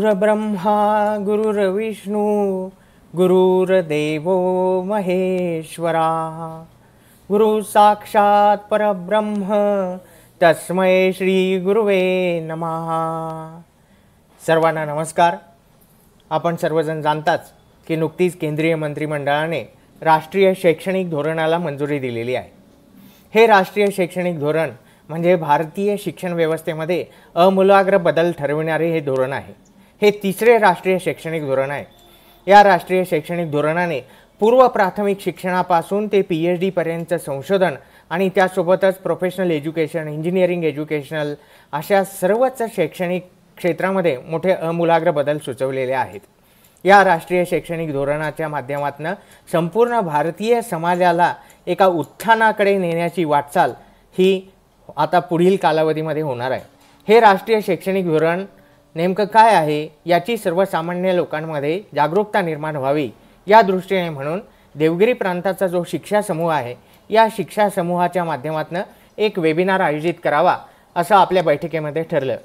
गुरुर्ब्रह्मा गुरुर्विष्णू गुरुर्देवो महेश्वरा गुरु साक्षात परब्रह्म तस्मै श्री गुरुवे नमः। सर्वांना नमस्कार। आपण सर्वजण जाणताच की नुकतीच केंद्रीय मंत्रिमंडळाने राष्ट्रीय शैक्षणिक धोरणाला मंजुरी दिलेली आहे। हे राष्ट्रीय शैक्षणिक धोरण म्हणजे भारतीय शिक्षण व्यवस्थेमध्ये आमूलाग्र बदल ठरविणारे हे धोरण आहे। हे तिसरे राष्ट्रीय शैक्षणिक धोरण आहे। या राष्ट्रीय शैक्षणिक धोरणाने पूर्व प्राथमिक शिक्षणापासून ते PhD पर्यंत संशोधन आणि त्यासोबतच प्रोफेशनल एज्युकेशन, इंजिनिअरिंग एज्युकेशनल अशा सर्वच शैक्षणिक क्षेत्रामध्ये मोठे आमूलाग्र बदल सुचवलेले आहेत। या राष्ट्रीय शैक्षणिक धोरणाच्या माध्यमातून संपूर्ण भारतीय समाजाला एका उत्थानाकडे नेण्याची वाटचाल ही आता पुढील कालावधीमध्ये होणार आहे। हे राष्ट्रीय शैक्षणिक धोरण नेमकं काय आहे याची सर्वसामान्य लोकांमध्ये जागरूकता निर्माण व्हावी या दृष्टीने म्हणून देवगिरी प्रांताचा जो शिक्षा समूह आहे या शिक्षा समूहाच्या माध्यमातून एक वेबिनार आयोजित करावा असं आपल्या बैठकीमध्ये ठरलं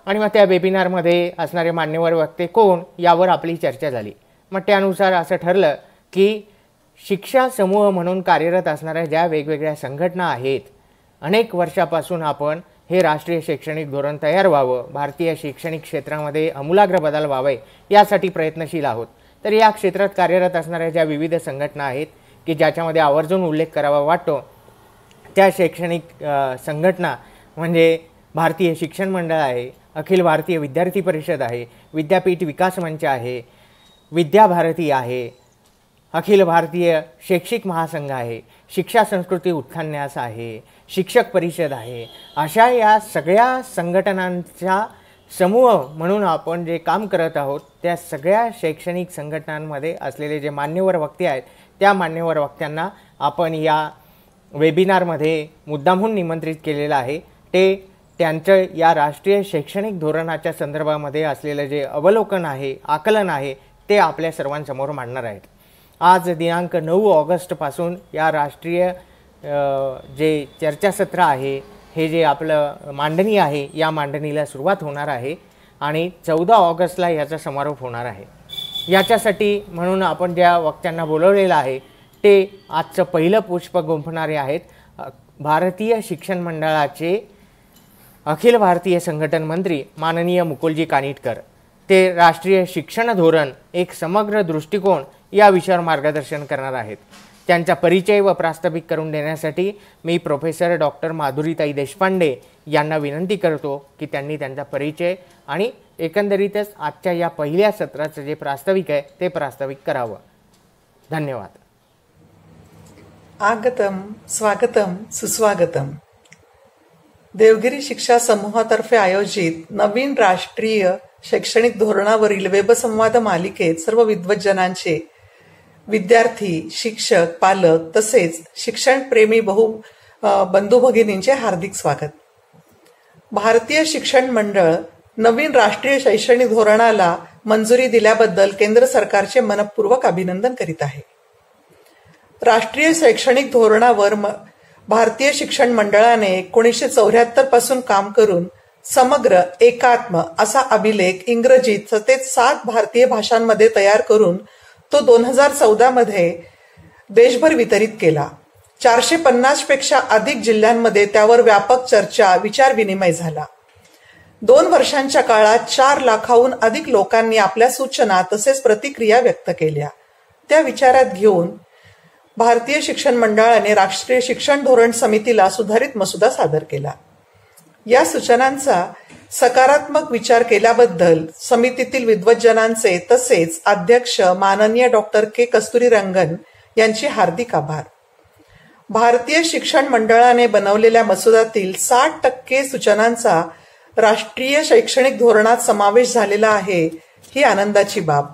आणि मग त्या वेबिनारमध्ये असणारे मान्यवर वक्ते कोण यावर आपली चर्चा झाली। मग त्यानुसार असं ठरलं की शिक्षा समूह म्हणून कार्यरत असणाऱ्या ज्या वेगवेगळ्या संघटना आहेत, अनेक वर्षापासून आपण हे राष्ट्रीय शैक्षणिक धोरण तयार व्हावं, भारतीय शैक्षणिक क्षेत्रामध्ये आमूलाग्र बदल व्हावे यासाठी प्रयत्नशील आहोत। तर या क्षेत्रात कार्यरत असणाऱ्या ज्या विविध संघटना आहेत की ज्याच्यामध्ये आवर्जून उल्लेख करावा वाटतो त्या शैक्षणिक संघटना म्हणजे भारतीय शिक्षण मंडळ आहे, अखिल भारतीय विद्यार्थी परिषद आहे, विद्यापीठ विकास मंच आहे, विद्याभारती आहे, अखिल भारतीय शैक्षिक महासंघ आहे, शिक्षा संस्कृती उत्थान न्यास आहे, शिक्षक परिषद आहे। अशा या सगळ्या संघटनांचा समूह म्हणून आपण जे काम करत आहोत त्या सगळ्या शैक्षणिक संघटनांमध्ये असलेले जे मान्यवर वक्ते आहेत त्या मान्यवर वक्त्यांना आपण या वेबिनारमध्ये मुद्दामहून निमंत्रित केलेलं आहे। ते त्यांचं या राष्ट्रीय शैक्षणिक धोरणाच्या संदर्भामध्ये असलेलं जे अवलोकन आहे, आकलन आहे ते आपल्या सर्वांसमोर मांडणार आहेत। आज दिनांक 9 ऑगस्टपासून या राष्ट्रीय जे चर्चासत्र आहे, हे जे आपलं मांडणी आहे या मांडणीला सुरुवात होणार आहे आणि 14 ऑगस्टला याचा समारोप होणार आहे। याच्यासाठी म्हणून आपण ज्या वक्त्यांना बोलवलेलं आहे ते आजचं पहिलं पुष्प गुंफणारे आहेत भारतीय शिक्षण मंडळाचे अखिल भारतीय संघटन मंत्री माननीय मुकुलजी कानिटकर। ते राष्ट्रीय शिक्षण धोरण एक समग्र दृष्टिकोन या विषयावर मार्गदर्शन करणार आहेत। त्यांचा परिचय व प्रास्ताविक करून देण्यासाठी मी प्रोफेसर डॉक्टर माधुरीताई देशपांडे यांना विनंती करतो की त्यांनी त्यांचा परिचय आणि एकंदरीतच आजच्या या पहिल्या सत्राचं जे प्रास्ताविक आहे ते प्रास्ताविक करावं। धन्यवाद। आगतम स्वागतम सुस्वागतम। देवगिरी शिक्षा समूहातर्फे आयोजित नवीन राष्ट्रीय शैक्षणिक धोरणावरील वेबसंवाद मालिकेत सर्व विद्वज्जनांचे विद्यार्थी, शिक्षक, पालक तसेच शिक्षण प्रेमी बंधू भगिनींचे हार्दिक स्वागत। भारतीय शिक्षण मंडळ नवीन राष्ट्रीय शैक्षणिक धोरणाला मंजुरी दिल्याबद्दल केंद्र सरकारचे मनपूर्वक अभिनंदन करीत आहे। राष्ट्रीय शैक्षणिक धोरणावर भारतीय शिक्षण मंडळाने 1974 पासून काम करून समग्र एकात्म असा अभिलेख इंग्रजीत तसेच 7 भारतीय भाषांमध्ये तयार करून तो 2014 मध्ये देशभर वितरित केला। 450 पेक्षा अधिक जिल्ह्यांमध्ये त्यावर व्यापक चर्चा, विचार विनिमय झाला। 2 वर्षांच्या काळात 4 लाखाहून अधिक लोकांनी आपल्या सूचना तसेच प्रतिक्रिया व्यक्त केल्या। त्या विचारात घेऊन भारतीय शिक्षण मंडळाने राष्ट्रीय शिक्षण धोरण समितीला सुधारित मसुदा सादर केला। या सूचनांचा सकारात्मक विचार केल्याबद्दल समितीतील विद्वज्जनांचे तसेच अध्यक्ष माननीय डॉक्टर के कस्तुरीरंगन यांचे हार्दिक आभार। भारतीय शिक्षण मंडळाने बनवलेल्या मसुद्यातील 60% सूचनांचा राष्ट्रीय शैक्षणिक धोरणात समावेश झालेला आहे, ही आनंदाची बाब।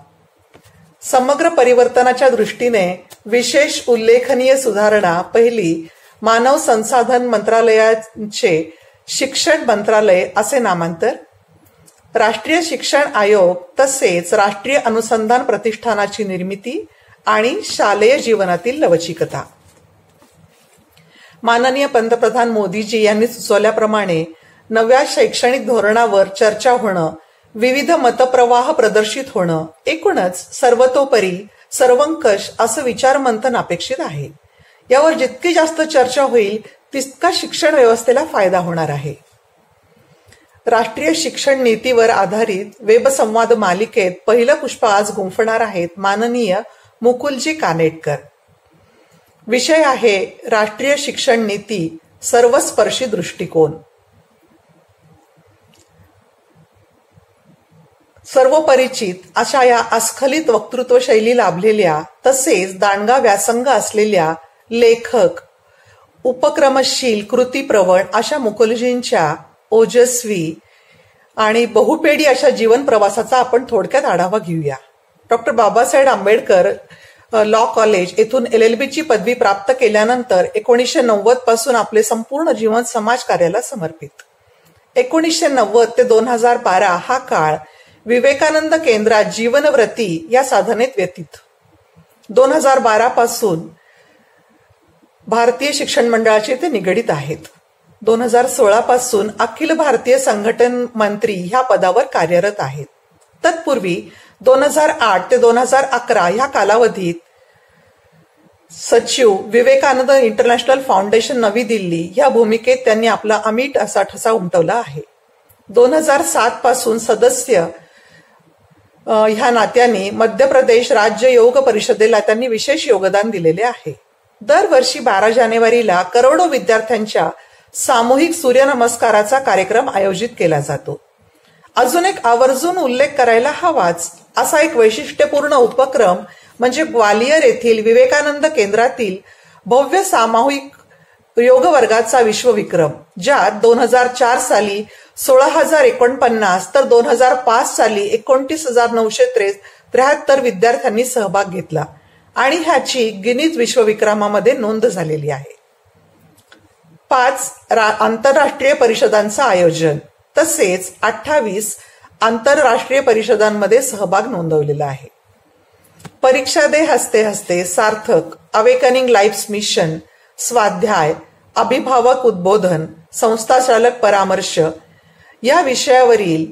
समग्र परिवर्तनाच्या दृष्टीने विशेष उल्लेखनीय सुधारणा पहिली, मानव संसाधन मंत्रालयाचे शिक्षण मंत्रालय असे नामांतर, राष्ट्रीय शिक्षण आयोग तसेच राष्ट्रीय अनुसंधान प्रतिष्ठानाची निर्मिती आणि शालेय जीवनातील लवचिकता। माननीय पंतप्रधान मोदीजी यांनी सुचवल्याप्रमाणे नव्या शैक्षणिक धोरणावर चर्चा होणं विविध मतप्रवाह प्रदर्शित होणं, एकूणच सर्वतोपरी सर्वंकष असं विचारमंथन अपेक्षित आहे. यावर जितकी जास्त चर्चा होईल तितका शिक्षण व्यवस्थेला फायदा होणार आहे. राष्ट्रीय शिक्षण नीतीवर आधारित वेब संवाद मालिकेत पहिलं पुष्प आज गुंफणार आहेत माननीय मुकुलजी कानेटकर. विषय आहे राष्ट्रीय शिक्षण नीती सर्वस्पर्शी दृष्टिकोन. सर्वपरिचित अशा या अस्खलित वक्तृत्व शैली लाभलेल्या तसेच दांडगा व्यासंग असलेल्या लेखक, उपक्रमशील, कृतीप्रवण अशा मुकुलजींच्या ओजस्वी आणि बहुपेडी अशा जीवन प्रवासाचा आपण थोडक्यात आढावा घेऊया. Doctor Babasaheb Ambedkar law college येथून LLB ची पदवी प्राप्त केल्यानंतर 1990 पासून आपले संपूर्ण जीवन समाजकार्याला समर्पित. 1990 ते 2012 हा काळ विवेकानंद केंद्रात जीवनव्रती या साधनेत व्यतीत. 2012 पासून भारतीय शिक्षण मंडळाचे ते निगडित आहेत. 2016 पासून अखिल भारतीय संघटन मंत्री ह्या पदावर कार्यरत आहेत. तत्पूर्वी 2008 ते 2011 ह्या कालावधीत सचिव, विवेकानंद इंटरनॅशनल फाउंडेशन नवी दिल्ली ह्या भूमिकेत त्यांनी आपला अमीट असा ठसा उमटवला आहे. 2007 पासून सदस्य ह्या नात्याने मध्य प्रदेश राज्य योग परिषदेला त्यांनी विशेष योगदान दिलेले आहे. दरवर्षी 12 जानेवारीला करोडो विद्यार्थ्यांच्या सामूहिक सूर्यनमस्काराचा कार्यक्रम आयोजित केला जातो. अजून एक आवर्जून उल्लेख करायला हवाच असा एक वैशिष्ट्यपूर्ण उपक्रम म्हणजे ग्वालियर येथील विवेकानंद केंद्रातील भव्य सामूहिक योग वर्गाचा विश्वविक्रम, ज्यात 2004 साली 16,049 तर 2005 साली 29,973 विद्यार्थ्यांनी सहभाग घेतला आणि ह्याची गिनीज विश्वविक्रमामध्ये नोंद झालेली आहे. 5 आंतरराष्ट्रीय परिषदांचं आयोजन तसेच 28 आंतरराष्ट्रीय परिषदांमध्ये सहभाग नोंदवलेला आहे. परीक्षा दे हसते हसते, सार्थक, अवेकनिंग लाईफ्स मिशन, स्वाध्याय, अभिभावक उद्बोधन, संस्थाचालक परामर्श या विषयावरील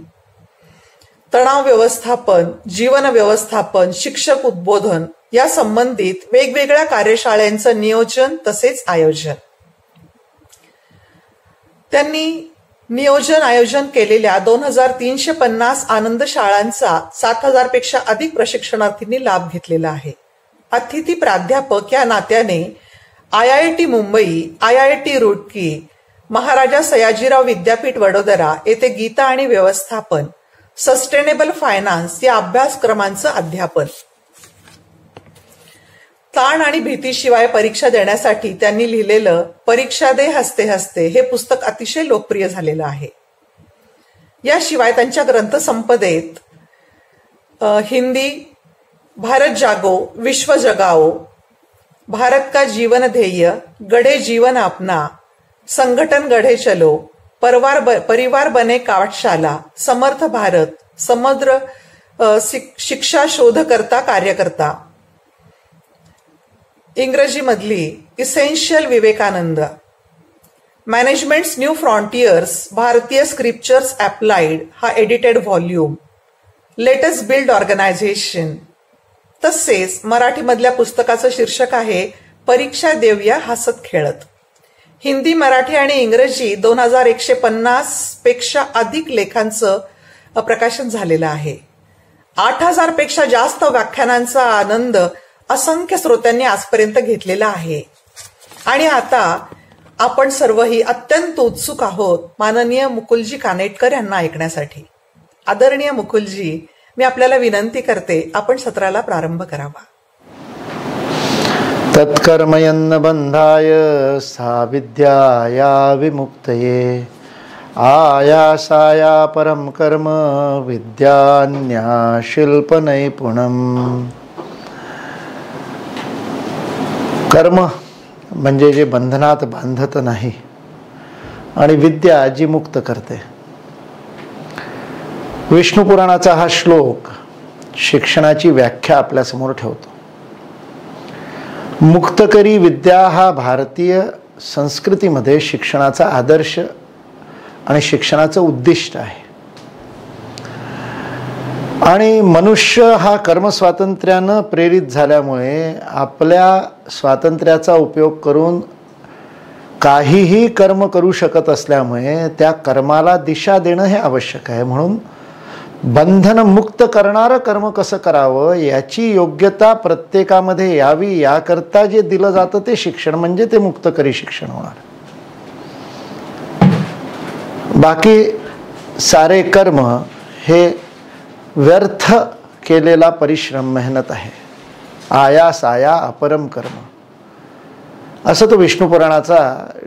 तणाव व्यवस्थापन, जीवन व्यवस्थापन, शिक्षक उद्बोधन या संबंधित वेगवेगळ्या कार्यशाळांचं नियोजन तसेच आयोजन. त्यांनी आयोजन केलेल्या 2,350 आनंद शाळांचा 7,000 पेक्षा अधिक प्रशिक्षणार्थींनी लाभ घेतलेला आहे. अतिथी प्राध्यापक या नात्याने IIT मुंबई, IIT रुड़की, महाराजा सयाजीराव विद्यापीठ वडोदरा येथे गीता आणि व्यवस्थापन, सस्टेनेबल फायनान्स या अभ्यासक्रमांचं अध्यापन. ताण आणि भीतीशिवाय परीक्षा देण्यासाठी त्यांनी लिहिलेलं परीक्षा दे हसते हसते हे पुस्तक अतिशय लोकप्रिय झालेलं आहे. याशिवाय त्यांच्या ग्रंथसंपदेत हिंदी, भारत जागो, विश्व जगाओ, भारत का जीवन ध्येय, गढ़े जीवन अपना, संगठन गढ़े चलो, परिवार बने पाठशाला, समर्थ भारत, समग्र शिक्षा शोधकर्ता कार्यकर्ता, इंग्रजी मधली essential Vivekananda, management's new frontiers, भारतीय स्क्रिप्चर्स अप्लाइड हा edited volume, let's build organisation. तसेच मराठी मधल्या पुस्तकाचं शीर्षक आहे परीक्षा देऊया हसत खेळत. हिंदी, मराठी आणि इंग्रजी 2,150 पेक्षा अधिक लेखांचं प्रकाशन झालेलं आहे. 8,000 पेक्षा जास्त व्याख्यानांचा आनंद असंख्य श्रोत्यांनी आजपर्यंत घेतलेला आहे. आणि आता आपण सर्वही अत्यंत उत्सुक आहोत माननीय मुकुलजी कानेटकर यांना ऐकण्यासाठी. आदरणीय मुकुलजी, मी आपल्याला विनंती करते आपण सत्राला प्रारंभ करावा. तत्कर्मयन्न बंधाय सा विद्याया विमुक्तये, आयासाया परम कर्म विद्यान्या शिल्प नैपुणम. कर्म म्हणजे जे बंधनात बांधत नाही आणि विद्या जी मुक्त करते. विष्णू पुराणाचा हा श्लोक शिक्षणाची व्याख्या आपल्यासमोर ठेवतो. मुक्तकरी विद्या हा भारतीय संस्कृतीमध्ये शिक्षणाचा आदर्श आणि शिक्षणाचं उद्दिष्ट आहे. आणि मनुष्य हा कर्मस्वातंत्र्यानं प्रेरित झाल्यामुळे आपल्या स्वातंत्र्याचा उपयोग करून काहीही कर्म करू शकत असल्यामुळे त्या कर्माला दिशा देणं हे आवश्यक आहे. म्हणून बंधनमुक्त करणारं कर्म कसं करावं याची योग्यता प्रत्येकामध्ये यावी, याकरता जे दिलं जातं ते शिक्षण म्हणजे ते मुक्तकरी शिक्षण होणार. बाकी सारे कर्म हे व्यर्थ केलेला परिश्रम, मेहनत आहे. आयास आया अपरम कर्म असं तो विष्णू पुराणाचा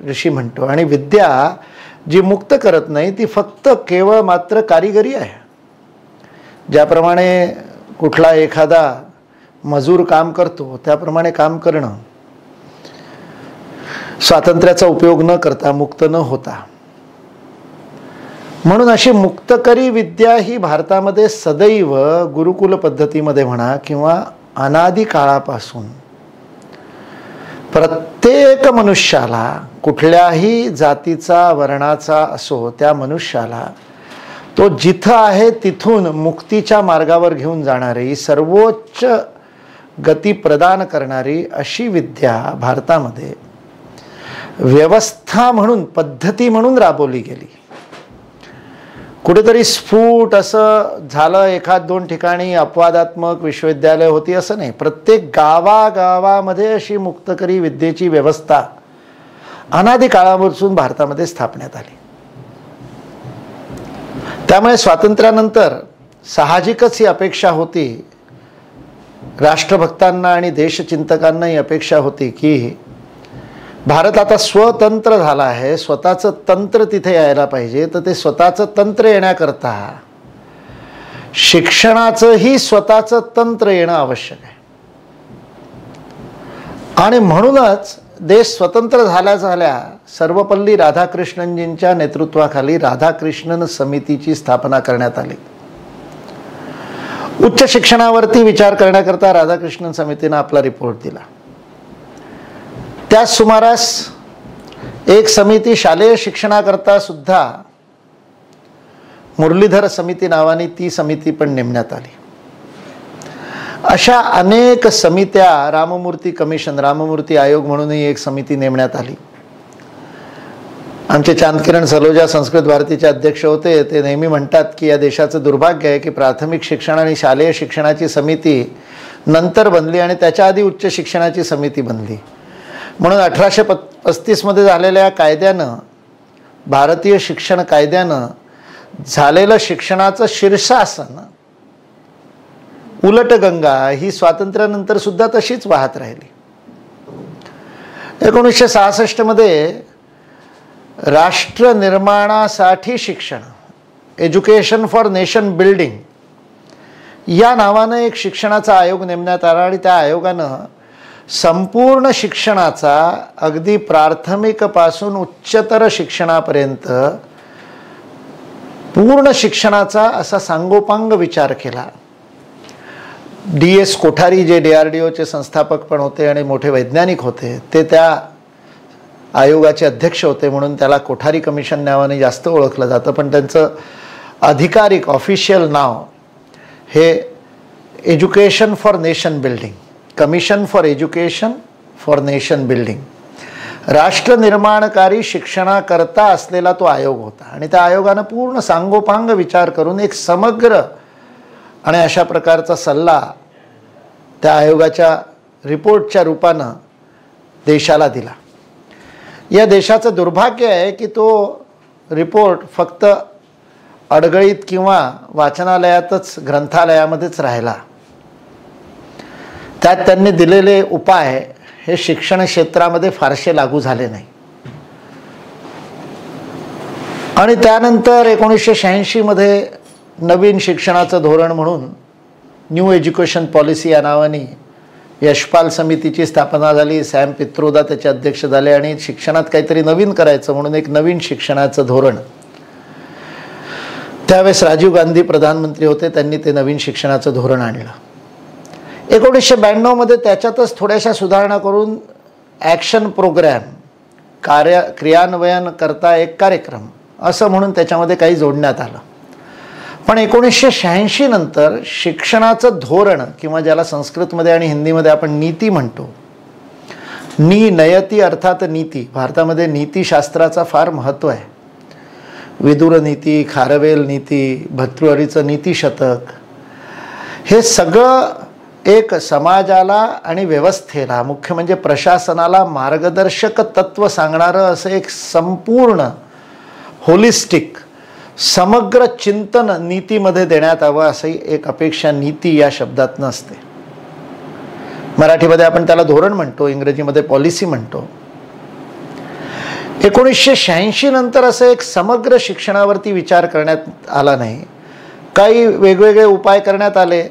ऋषी म्हणतो. आणि विद्या जी मुक्त करत नाही ती फक्त केवळ मात्र कारिगरी आहे. ज्याप्रमाणे कुठला एखादा मजूर काम करतो त्याप्रमाणे काम करणं, स्वातंत्र्याचा उपयोग न करता, मुक्त न होता. म्हणून अशी मुक्तकरी विद्या ही भारतामध्ये सदैव गुरुकुल पद्धतीमध्ये म्हणा किंवा अनादी काळापासून प्रत्येक मनुष्याला, कुठल्याही जातीचा वर्णाचा असो, त्या मनुष्याला तो जिथं आहे तिथून मुक्तीच्या मार्गावर घेऊन जाणारी, सर्वोच्च गती प्रदान करणारी अशी विद्या भारतामध्ये व्यवस्था म्हणून, पद्धती म्हणून राबवली गेली. कुठेतरी स्फुट असं झालं, एखाद दोन ठिकाणी अपवादात्मक विश्वविद्यालय होती असं नाही. प्रत्येक गावागावामध्ये अशी मुक्तकरी विद्येची व्यवस्था अनादी काळापासून भारतामध्ये स्थापण्यात आली. त्यामुळे स्वातंत्र्यानंतर साहजिकच ही अपेक्षा होती, राष्ट्रभक्तांना आणि देशचिंतकांना ही अपेक्षा होती की भारत आता स्वतंत्र झाला आहे, स्वतःचं तंत्र तिथे यायला पाहिजे. तर ते स्वतःचं तंत्र येण्याकरता शिक्षणाचंही स्वतःचं तंत्र येणं आवश्यक आहे. आणि म्हणूनच देश स्वतंत्र झाल्या सर्वपल्ली राधाकृष्णनजींच्या नेतृत्वाखाली राधाकृष्णन समितीची स्थापना करण्यात आली. उच्च शिक्षणावरती विचार करण्याकरता राधाकृष्णन समितीने आपला रिपोर्ट दिला. त्याच सुमारास एक समिती शालेय शिक्षणाकरता सुद्धा मुरलीधर समिती नावाने ती समिती पण नेमण्यात आली. अशा अनेक समित्या, राममूर्ती कमिशन, राममूर्ती आयोग म्हणूनही एक समिती नेमण्यात आली. आमचे चांदकिरण सलोजा संस्कृत भारतीचे अध्यक्ष होते. ते नेहमी म्हणतात की या देशाचं दुर्भाग्य आहे की प्राथमिक शिक्षण आणि शालेय शिक्षणाची समिती नंतर बनली आणि त्याच्या आधी उच्च शिक्षणाची समिती बनली. म्हणून 1835 मध्ये झालेल्या कायद्यानं, भारतीय शिक्षण कायद्यानं झालेलं शिक्षणाचं शीर्षासन, उलट गंगा ही स्वातंत्र्यानंतर सुद्धा तशीच वाहत राहिली. 1966 मध्ये राष्ट्र निर्माणासाठी शिक्षण, एज्युकेशन फॉर नेशन बिल्डिंग या नावानं एक शिक्षणाचा आयोग नेमण्यात आला. आणि त्या आयोगानं संपूर्ण शिक्षणाचा, अगदी प्राथमिकपासून उच्चतर शिक्षणापर्यंत पूर्ण शिक्षणाचा असा सांगोपांग विचार केला. DS कोठारी जे DRDOचे संस्थापक पण होते आणि मोठे वैज्ञानिक होते, ते त्या आयोगाचे अध्यक्ष होते. म्हणून त्याला कोठारी कमिशन नावाने जास्त ओळखलं जातं. पण त्यांचं अधिकारिक ऑफिशियल नाव हे education for nation building, commission for education for nation building, राष्ट्र निर्माणकारी शिक्षणाकरता असलेला तो आयोग होता. आणि त्या आयोगानं पूर्ण सांगोपांग विचार करून एक समग्र आणि अशा प्रकारचा सल्ला त्या आयोगाच्या रिपोर्टच्या रूपानं देशाला दिला. या देशाचं दुर्भाग्य आहे की तो रिपोर्ट फक्त अडगळीत किंवा वाचनालयातच, ग्रंथालयामध्येच राहिला. त्यात त्यांनी दिलेले उपाय हे शिक्षण क्षेत्रामध्ये फारसे लागू झाले नाही. आणि त्यानंतर 1986 मध्ये नवीन शिक्षणाचं धोरण म्हणून न्यू एज्युकेशन पॉलिसी या नावाने यशपाल समितीची स्थापना झाली. सॅम पित्रोदा त्याचे अध्यक्ष झाले. आणि शिक्षणात काहीतरी नवीन करायचं म्हणून एक नवीन शिक्षणाचं धोरण, त्यावेळेस राजीव गांधी प्रधानमंत्री होते, त्यांनी ते नवीन शिक्षणाचं धोरण आणलं. 1992 मध्ये त्याच्यातच थोड्याशा सुधारणा करून ॲक्शन प्रोग्रॅम, क्रियान्वयन करता एक कार्यक्रम असं म्हणून त्याच्यामध्ये काही जोडण्यात आलं. पण 1986 नंतर शिक्षणाचं धोरण, किंवा ज्याला संस्कृतमध्ये आणि हिंदीमध्ये आपण नीती म्हणतो, नयती अर्थात नीती, भारतामध्ये नीतीशास्त्राचा फार महत्त्व आहे. विदुर नीती, खारवेल नीती, भर्तृहरीचं नीतीशतक, हे सगळं एक समाजाला आणि व्यवस्थेला, मुख्य म्हणजे प्रशासनाला मार्गदर्शक तत्व सांगणारं असं एक संपूर्ण होलिस्टिक समग्र चिंतन नीतीमध्ये देण्यात यावं, अशी एक अपेक्षा नीती या शब्दातनं असते. मराठीमध्ये आपण त्याला धोरण म्हणतो, इंग्रजीमध्ये पॉलिसी म्हणतो. 1986 नंतर असं एक समग्र शिक्षणावरती विचार करण्यात आला नाही. काही वेगवेगळे उपाय करण्यात आले.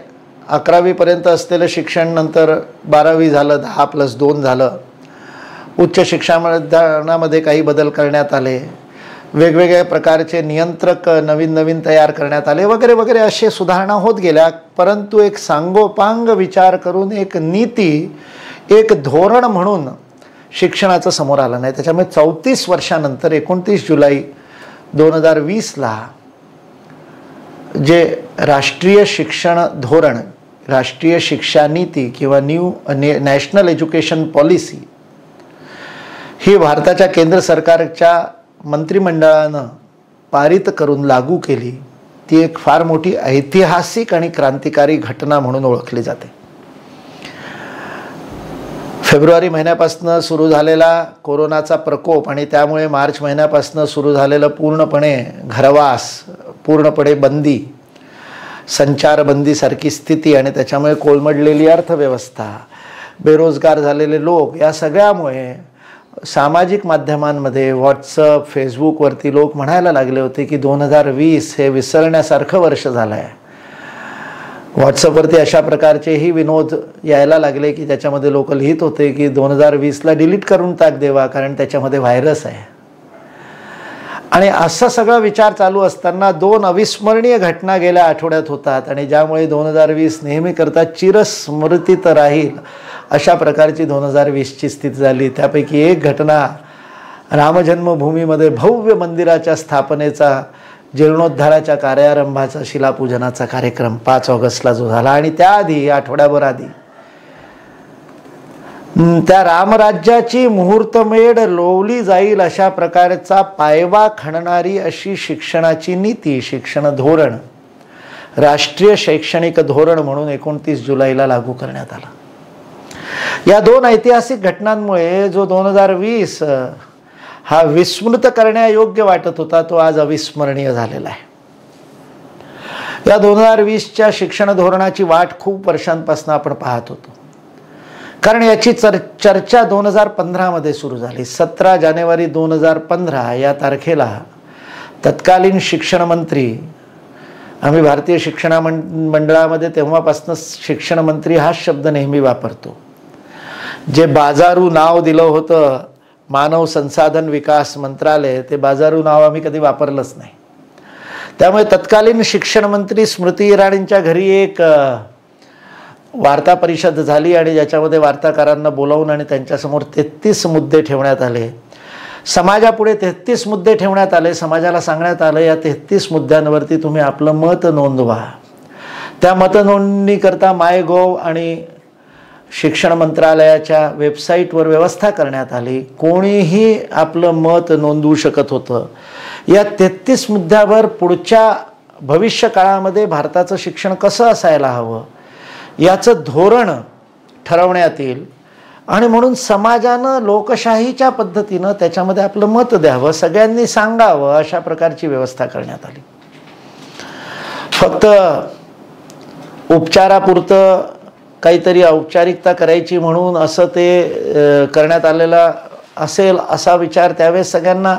11वी पर्यंत असलेलं शिक्षण नंतर 12वी झालं, 10+2 झालं. उच्च शिक्षणामध्ये काही बदल करण्यात आले. वेगवेगळ्या प्रकारचे नियंत्रक नवीन तयार करण्यात आले वगैरे वगैरे, असे सुधारणा होत गेल्या. परंतु एक सांगोपांग विचार करून एक नीती, एक धोरण म्हणून शिक्षणाचं समोर आलं नाही. त्याच्यामुळे 34 वर्षानंतर 29 जुलै 2020ला जे राष्ट्रीय शिक्षण धोरण, राष्ट्रीय शिक्षा नीती किंवा नॅशनल एज्युकेशन पॉलिसी ही भारताच्या केंद्र सरकारच्या मंत्रिमंडळानं पारित करून लागू केली. ती एक फार मोठी ऐतिहासिक आणि क्रांतिकारी घटना म्हणून ओळखली जाते. फेब्रुवारी महिन्यापासून सुरू झालेला कोरोनाचा प्रकोप आणि त्यामुळे मार्च महिन्यापासून सुरू झालेलं पूर्णपणे घरवास, पूर्णपणे बंदी, संचारबंदीसारखी स्थिती आणि त्याच्यामुळे कोलमडलेली अर्थव्यवस्था, बेरोजगार झालेले लोक, या सगळ्यामुळे सामाजिक माध्यमांमध्ये, व्हॉट्सअप, फेसबुकवरती लोक म्हणायला लागले होते की 2020 हे विसरण्यासारखं वर्ष झालं आहे. व्हॉट्सअपवरती अशा प्रकारचेही विनोद यायला लागले की त्याच्यामध्ये लोक लिहित होते की 2020ला डिलीट करून टाक देवा, कारण त्याच्यामध्ये व्हायरस आहे. आणि असा सगळा विचार चालू असताना 2 अविस्मरणीय घटना गेल्या आठवड्यात होतात आणि ज्यामुळे 2020 नेहमीकरता चिरस्मृतीत राहील अशा प्रकारची 2020ची स्थिती झाली. त्यापैकी एक घटना रामजन्मभूमीमध्ये भव्य मंदिराच्या स्थापनेचा, जीर्णोद्धाराच्या कार्यारंभाचा, शिलापूजनाचा कार्यक्रम 5 ऑगस्टला जो झाला. आणि त्याआधी, आठवड्याभर आधी, त्या रामराज्याची मुहूर्तमेढ लोवली जाईल अशा प्रकारचा पायवा खणणारी अशी शिक्षणाची नीती, शिक्षण धोरण, राष्ट्रीय शैक्षणिक धोरण म्हणून 29 जुलैला लागू करण्यात आला. या 2 ऐतिहासिक घटनांमुळे जो 2020 हा विस्मृत करण्यायोग्य वाटत होता तो आज अविस्मरणीय झालेला आहे. या 2020च्या शिक्षण धोरणाची वाट खूप वर्षांपासून आपण पाहत होतो, कारण याची चर्चा 2015 सुरू झाली. 17 जानेवारी 2015 या तारखेला तत्कालीन शिक्षण मंत्री, आम्ही भारतीय शिक्षण मंडळामध्ये तेव्हापासून शिक्षण मंत्री हा शब्द नेहमी वापरतो, जे बाजारू नाव दिलं होतं मानव संसाधन विकास मंत्रालय, ते बाजारू नाव आम्ही कधी वापरलंच नाही. त्यामुळे तत्कालीन शिक्षण मंत्री स्मृती इराणींच्या घरी एक वार्ता परिषद झाली आणि ज्याच्यामध्ये वार्ताहरांना बोलावून आणि त्यांच्यासमोर 33 मुद्दे ठेवण्यात आले. समाजापुढे 33 मुद्दे ठेवण्यात आले. समाजाला सांगण्यात आलं या 33 मुद्द्यांवरती तुम्ही आपलं मत नोंदवा. त्या मतनोंदणीकरता MyGov आणि शिक्षण मंत्रालयाच्या वेबसाईटवर व्यवस्था करण्यात आली. कोणीही आपलं मत नोंदवू शकत होतं. या 33 मुद्द्यावर पुढच्या भविष्य काळामध्ये भारताचं शिक्षण कसं असायला हवं याचं धोरण ठरवण्यात येईल आणि म्हणून समाजानं लोकशाहीच्या पद्धतीनं त्याच्यामध्ये आपलं मत द्यावं, सगळ्यांनी सांगावं, अशा प्रकारची व्यवस्था करण्यात आली. फक्त उपचारापुरतं काहीतरी औपचारिकता करायची म्हणून असं ते करण्यात आलेलं असेल असा विचार त्यावेळेस सगळ्यांना,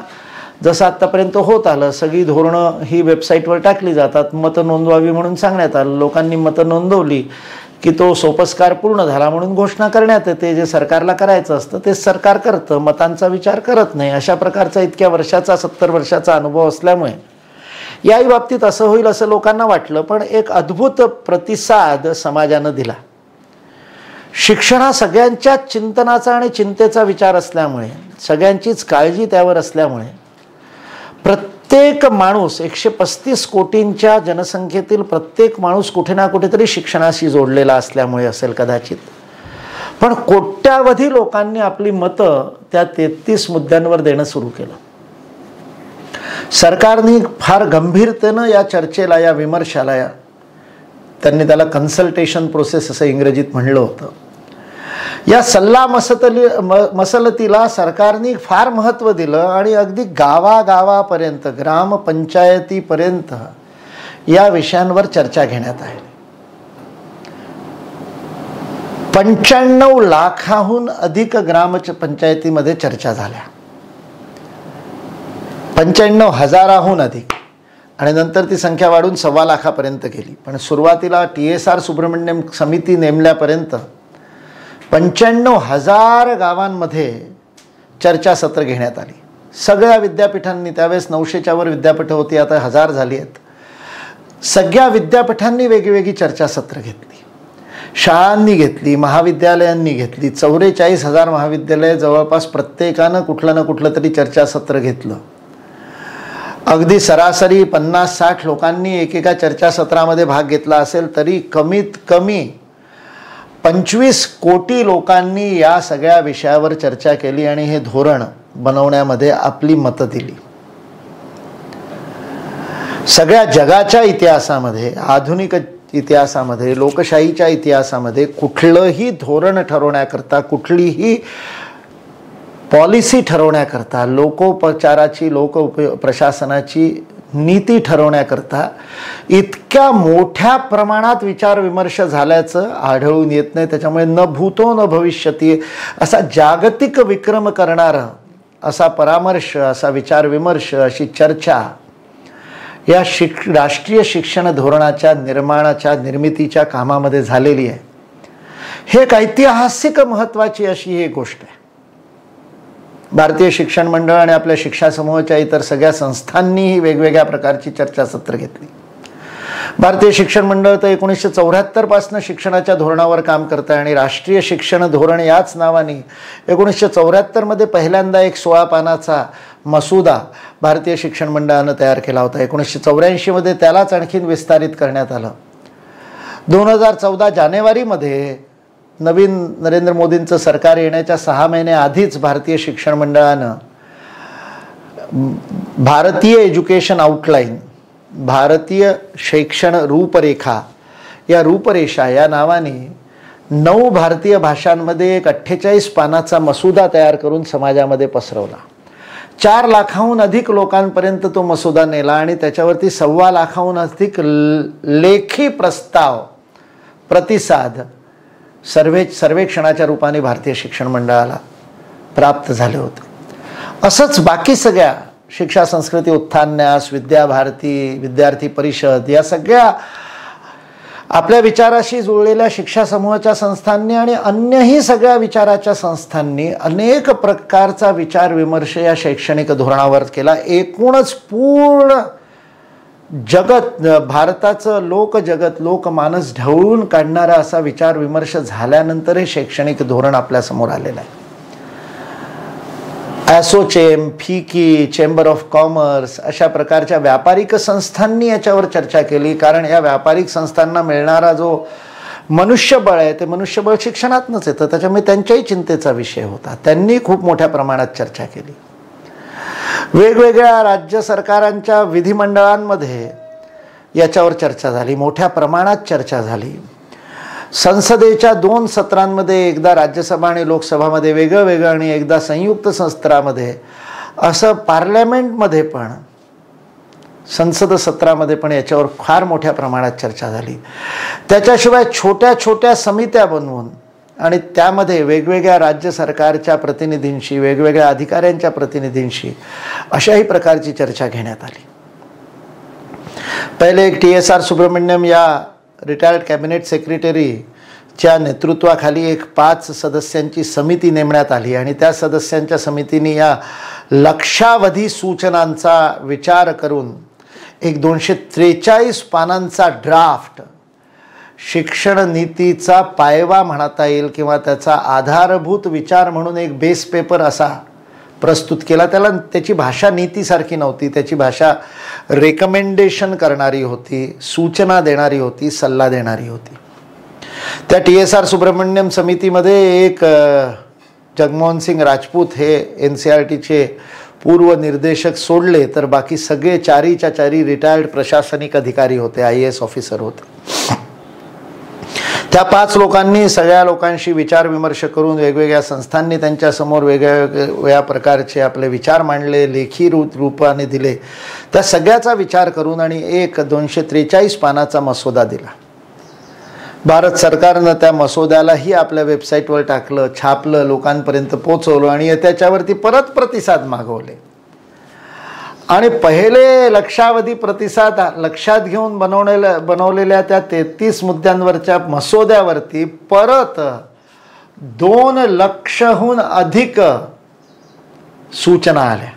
जसं आत्तापर्यंत होत आलं, सगळी धोरणं ही वेबसाईटवर टाकली जातात, मतं नोंदवावी म्हणून सांगण्यात आलं. लोकांनी मतं नोंदवली की तो सोपस्कार पूर्ण झाला म्हणून घोषणा करण्यात येते. जे सरकारला करायचं असतं ते सरकार करतं, मतांचा विचार करत नाही. अशा प्रकारचा इतक्या वर्षाचा, 70 वर्षाचा अनुभव असल्यामुळे याही बाबतीत असं होईल असं लोकांना वाटलं. पण एक अद्भुत प्रतिसाद समाजानं दिला. शिक्षण हा सगळ्यांच्या चिंतनाचा आणि चिंतेचा विचार असल्यामुळे, सगळ्यांचीच काळजी त्यावर असल्यामुळे प्रत्येक माणूस 135 कोटींच्या जनसंख्येतील प्रत्येक माणूस कुठे ना कुठेतरी शिक्षणाशी जोडलेला असल्यामुळे असेल कदाचित, पण कोट्यावधी लोकांनी आपली मतं त्या 33 मुद्द्यांवर देणं सुरू केलं. सरकारने फार गंभीरतेनं या चर्चेला, या विमर्शाला, त्यांनी त्याला कन्सल्टेशन प्रोसेस असं इंग्रजीत म्हणलं होतं, या सल्ला मसलतीला सरकारने फार महत्त्व दिलं आणि अगदी गावागावापर्यंत, ग्रामपंचायतीपर्यंत या विषयांवर चर्चा घेण्यात आली. 95 लाखाहून अधिक ग्रामपंचायतीमध्ये चर्चा झाल्या, 95,000हून अधिक, आणि नंतर ती संख्या वाढून 1.25 लाखापर्यंत गेली. पण सुरुवातीला TSR सुब्रमण्यम समिती नेमल्यापर्यंत 95,000 गावांमध्ये चर्चासत्र घेण्यात आली. सगळ्या विद्यापीठांनी, त्यावेळेस 900च्या वर विद्यापीठं होती, आता 1000 झाली आहेत. सगळ्या विद्यापीठांनी वेगवेगळी चर्चासत्र घेतली, शाळांनी घेतली, महाविद्यालयांनी घेतली. 44,000 महाविद्यालय, जवळपास प्रत्येकानं कुठलं ना कुठलं तरी चर्चासत्र घेतलं. अगदी सरासरी 50-60 लोकांनी एकेका चर्चासत्रामध्ये भाग घेतला असेल तरी कमीत कमी 25 कोटी लोकांनी या सगळ्या विषयावर चर्चा केली आणि हे धोरण बनवण्यामध्ये आपली मतं दिली. सगळ्या जगाच्या इतिहासामध्ये, आधुनिक इतिहासामध्ये, लोकशाहीच्या इतिहासामध्ये कुठलंही धोरण ठरवण्याकरता, कुठलीही पॉलिसी ठरवण्याकरता, लोकोपचाराची, प्रशासनाची नीती ठरवण्याकरता इतक्या मोठ्या प्रमाणात विचारविमर्श झाल्याचं आढळून येत नाही. त्याच्यामुळे न भूतो न भविष्यती असा जागतिक विक्रम करणारा असा परामर्श, असा विचारविमर्श, अशी चर्चा या राष्ट्रीय शिक्षण धोरणाच्या निर्मितीच्या कामामध्ये झालेली आहे. हे एक ऐतिहासिक महत्त्वाची अशी ही गोष्ट आहे. भारतीय शिक्षण मंडळ आणि आपल्या शिक्षा समूहाच्या इतर सगळ्या संस्थांनीही वेगवेगळ्या प्रकारची चर्चासत्र घेतली. भारतीय शिक्षण मंडळ तर 1974 पासून शिक्षणाच्या धोरणावर काम करत आहे आणि राष्ट्रीय शिक्षण धोरण याच नावाने 1974 मध्ये पहिल्यांदा एक 16 पानाचा मसुदा भारतीय शिक्षण मंडळानं तयार केला होता. 1984 मध्ये त्यालाच आणखीन विस्तारित करण्यात आलं. 2014 जानेवारीमध्ये नवीन नरेंद्र मोदींचं सरकार येण्याच्या 6 महिने आधीच भारतीय शिक्षण मंडळानं भारतीय एज्युकेशन आउटलाईन, भारतीय शैक्षण रूपरेखा, या रूपरेषा या नावाने 9 भारतीय भाषांमध्ये एक 48 पानाचा मसुदा तयार करून समाजामध्ये पसरवला. 4 लाखाहून अधिक लोकांपर्यंत तो मसुदा नेला आणि त्याच्यावरती 1.25 लाखाहून अधिक लेखी प्रस्ताव, प्रतिसाद सर्वेक्षणाच्या रूपाने भारतीय शिक्षण मंडळाला प्राप्त झाले होते. असंच बाकी सगळ्या शिक्षा संस्कृती उत्थान्यास, विद्याभारती, विद्यार्थी परिषद या सगळ्या आपल्या विचाराशी जुळलेल्या शिक्षा समूहाच्या संस्थांनी आणि अन्यही सगळ्या विचाराच्या संस्थांनी अनेक प्रकारचा विचार विमर्श या शैक्षणिक धोरणावर केला. एकूणच पूर्ण जगत, भारताचं लोकजगत, लोकमानस ढवळून काढणारा असा विचार विमर्श झाल्यानंतर हे शैक्षणिक धोरण आपल्यासमोर आलेलं आहे. ॲसोचेम, फिकी, चेंबर ऑफ कॉमर्स अशा प्रकारच्या व्यापारिक संस्थांनी याच्यावर चर्चा केली. कारण या व्यापारिक संस्थांना मिळणारा जो मनुष्यबळ आहे ते मनुष्यबळ शिक्षणातूनच येतं, त्याच्यामुळे त्यांच्याही चिंतेचा विषय होता. त्यांनी खूप मोठ्या प्रमाणात चर्चा केली. वेगवेगळ्या राज्य सरकारांच्या विधिमंडळांमध्ये याच्यावर चर्चा झाली, मोठ्या प्रमाणात चर्चा झाली. संसदेच्या 2 सत्रांमध्ये, एकदा राज्यसभा आणि लोकसभामध्ये वेगळं वेगळं आणि एकदा संयुक्त सत्रामध्ये, असं पार्लमेंटमध्ये पण, संसद सत्रामध्ये पण याच्यावर फार मोठ्या प्रमाणात चर्चा झाली. त्याच्याशिवाय छोट्या छोट्या समित्या बनवून आणि त्यामध्ये वेगवेगळ्या राज्य सरकारच्या प्रतिनिधींशी, वेगवेगळ्या अधिकाऱ्यांच्या प्रतिनिधींशी अशाही प्रकारची चर्चा घेण्यात आली. पहिले एक TSR सुब्रमण्यम या रिटायर्ड कॅबिनेट सेक्रेटरीच्या नेतृत्वाखाली एक 5 सदस्यांची समिती नेमण्यात आली आणि त्या सदस्यांच्या समितीने या लक्षावधी सूचनांचा विचार करून एक 243 पानांचा ड्राफ्ट, शिक्षण नीतीचा पायवा म्हणता येईल किंवा त्याचा आधारभूत विचार म्हणून एक बेस पेपर असा प्रस्तुत केला. त्याची भाषा नीतीसारखी नव्हती, त्याची भाषा रेकमेंडेशन करणारी होती, सूचना देणारी होती, सल्ला देणारी होती. त्या TSR सुब्रमण्यम समितीमध्ये एक जगमोहन सिंग राजपूत हे NCERTचे पूर्व निर्देशक सोडले तर बाकी सगळे चारीच्या चारी रिटायर्ड प्रशासनिक अधिकारी होते, IAS ऑफिसर होते. त्या 5 लोकांनी सगळ्या लोकांशी विचारविमर्श करून वेगवेगळ्या संस्थांनी त्यांच्यासमोर वेगवेगळ्या प्रकारचे आपले विचार मांडले, लेखी रूपाने दिले. त्या सगळ्याचा विचार करून आणि एक 243 पानाचा मसोदा दिला. भारत सरकारनं त्या मसोद्यालाही आपल्या वेबसाईटवर टाकलं, छापलं, लोकांपर्यंत पोचवलं आणि त्याच्यावरती परत प्रतिसाद मागवले. आणि पहिले लक्षावधी प्रतिसाद लक्षात घेऊन बनवलेल्या त्या 33 मुद्द्यांवरच्या मसोद्यावरती परत 2 लक्षहून अधिक सूचना आल्या.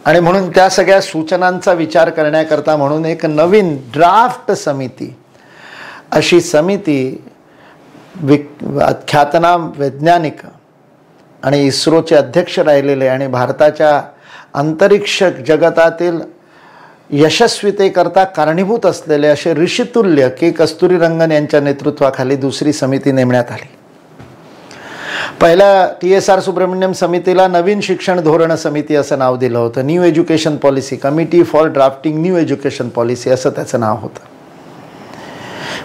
आणि म्हणून त्या सगळ्या सूचनांचा विचार करण्याकरता म्हणून एक नवीन ड्राफ्ट समिती, अशी समिती ख्यातनाम वैज्ञानिक आणि इस्रोचे अध्यक्ष राहिलेले आणि भारताच्या अंतरिक्ष जगतातील यशस्वीतेकरता कारणीभूत असलेले असे ऋषितुल्य के कस्तुरीरंगन यांच्या नेतृत्वाखाली दुसरी समिती नेमण्यात आली. पहिल्या TSR सुब्रमण्यम समितीला नवीन शिक्षण धोरण समिती असं नाव दिलं होतं. New education policy committee for drafting new education policy असं त्याचं नाव होतं.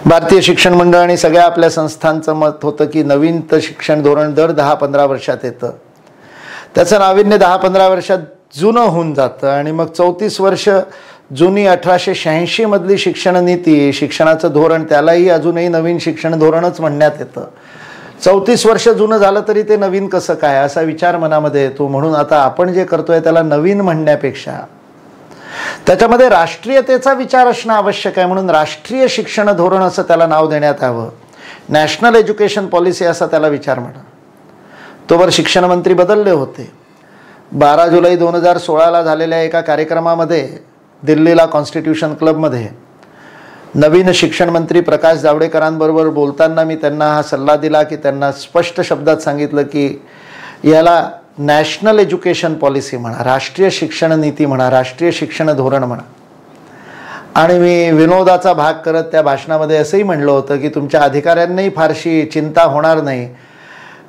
भारतीय शिक्षण मंडळ आणि सगळ्या आपल्या संस्थांचं मत होतं की नवीन शिक्षण धोरण दर 10-15 वर्षात येतं. त्याचं नाविन्य 10-15 वर्षात जुनं होऊन जातं आणि मग 34 वर्ष जुनी 1886 मधली शिक्षण नीती, शिक्षणाचं धोरण, त्यालाही अजूनही नवीन शिक्षण धोरणच म्हणण्यात येतं. 34 वर्ष जुनं झालं तरी ते नवीन कसं काय असा विचार मनामध्ये येतो. म्हणून आता आपण जे करतोय त्याला नवीन म्हणण्यापेक्षा त्याच्यामध्ये राष्ट्रीयतेचा विचार असणं आवश्यक आहे. म्हणून राष्ट्रीय शिक्षण धोरण असं त्याला नाव देण्यात यावं. नॅशनल एज्युकेशन पॉलिसी असा त्याला विचार म्हणा. तोवर शिक्षण मंत्री बदलले होते. 12 जुलै 2016ला झालेल्या एका कार्यक्रमामध्ये दिल्लीला कॉन्स्टिट्यूशन क्लबमध्ये नवीन शिक्षण मंत्री प्रकाश जावडेकरांबरोबर बोलताना मी त्यांना हा सल्ला दिला की त्यांना स्पष्ट शब्दात सांगितलं की याला नॅशनल एज्युकेशन पॉलिसी म्हणा, राष्ट्रीय शिक्षण नीती म्हणा, राष्ट्रीय शिक्षण धोरण म्हणा. आणि मी विनोदाचा भाग करत त्या भाषणामध्ये असंही म्हणलं होतं की तुमच्या अधिकाऱ्यांनाही फारशी चिंता होणार नाही,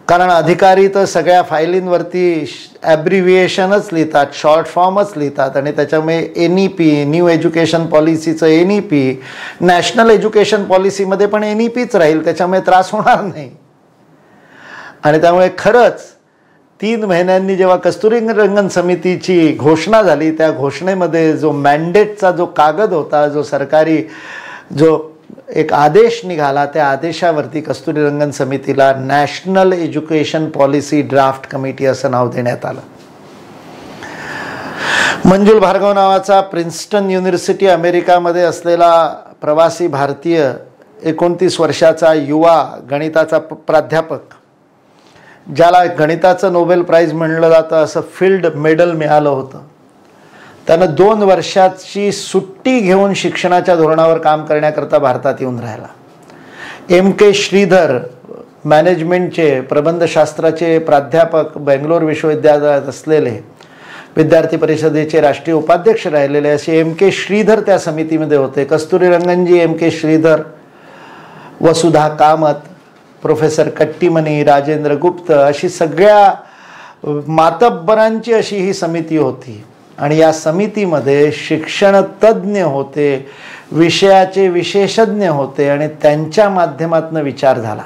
कारण अधिकारी तर सगळ्या फायलींवरती ॲब्रिव्हिएशनच लिहितात, शॉर्ट फॉर्मच लिहितात आणि त्याच्यामुळे NEP, न्यू एज्युकेशन पॉलिसीचं NEP, नॅशनल एज्युकेशन पॉलिसीमध्ये पण NEPच राहील, त्याच्यामुळे त्रास होणार नाही. आणि त्यामुळे खरंच 3 महिन्यांनी जेव्हा कस्तुरीरंगन समितीची घोषणा झाली, त्या घोषणेमध्ये जो मॅन्डेटचा जो कागद होता, जो सरकारी जो एक आदेश निघाला, त्या आदेशावरती कस्तुरीरंगन समितीला national education policy draft committee असं नाव देण्यात आलं. मंजुल भार्गव नावाचा प्रिन्स्टन युनिव्हर्सिटी अमेरिकामध्ये असलेला प्रवासी भारतीय 29 वर्षाचा युवा गणिताचा प्राध्यापक, ज्याला गणिताचं नोबेल प्राइज म्हणलं जातं असं फील्ड मेडल मिळालं होतं, त्यानं 2 वर्षाची सुट्टी घेऊन शिक्षणाच्या धोरणावर काम करण्याकरता भारतात येऊन राहिला. MK श्रीधर मॅनेजमेंटचे प्रबंधशास्त्राचे प्राध्यापक, बेंगलोर विश्वविद्यालयात असलेले, विद्यार्थी परिषदेचे राष्ट्रीय उपाध्यक्ष राहिलेले असे MK श्रीधर त्या समितीमध्ये होते. कस्तुरीरंगनजी, MK श्रीधर, वसुधा कामत, प्रोफेसर कट्टीमनी, राजेंद्र गुप्त अशी सगळ्या मातब्बरांची अशी ही समिती होती. आणि या समितीमध्ये शिक्षण तज्ज्ञ होते, विषयाचे विशेषज्ञ होते आणि त्यांच्या माध्यमातून विचार झाला.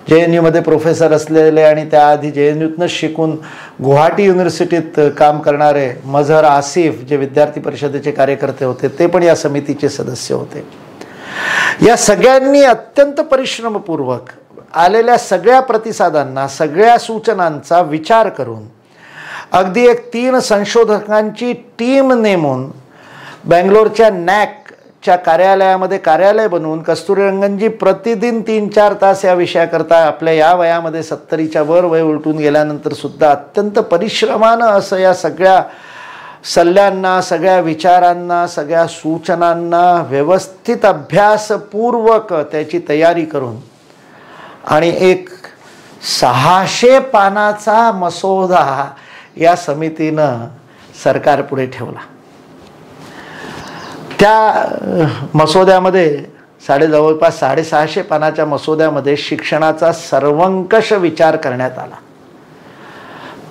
JNUमध्ये प्रोफेसर असलेले आणि त्याआधी JNUतनं शिकून गुवाहाटी युनिव्हर्सिटीत काम करणारे मझहर आसिफ, जे विद्यार्थी परिषदेचे कार्यकर्ते होते, ते पण या समितीचे सदस्य होते. या सगळ्यांनी अत्यंत परिश्रमपूर्वक आलेल्या सगळ्या प्रतिसादांना, सगळ्या सूचनांचा विचार करून अगदी एक 3 संशोधकांची टीम नेमून बेंगलोरच्या NACच्या कार्यालयामध्ये कार्यालय बनवून कस्तुरीरंगनजी प्रतिदिन 3-4 तास या विषयाकरता आपल्या या वयामध्ये 70च्या वर वय उलटून गेल्यानंतर सुद्धा अत्यंत परिश्रमानं असं या सगळ्या सल्ल्यांना, सगळ्या विचारांना, सगळ्या सूचनांना व्यवस्थित अभ्यासपूर्वक त्याची तयारी करून आणि एक 600 पानाचा मसोदा या समितीनं सरकारपुढे ठेवला. त्या मसुद्यामध्ये जवळपास 650 पानाच्या मसुद्यामध्ये शिक्षणाचा सर्वंकष विचार करण्यात आला.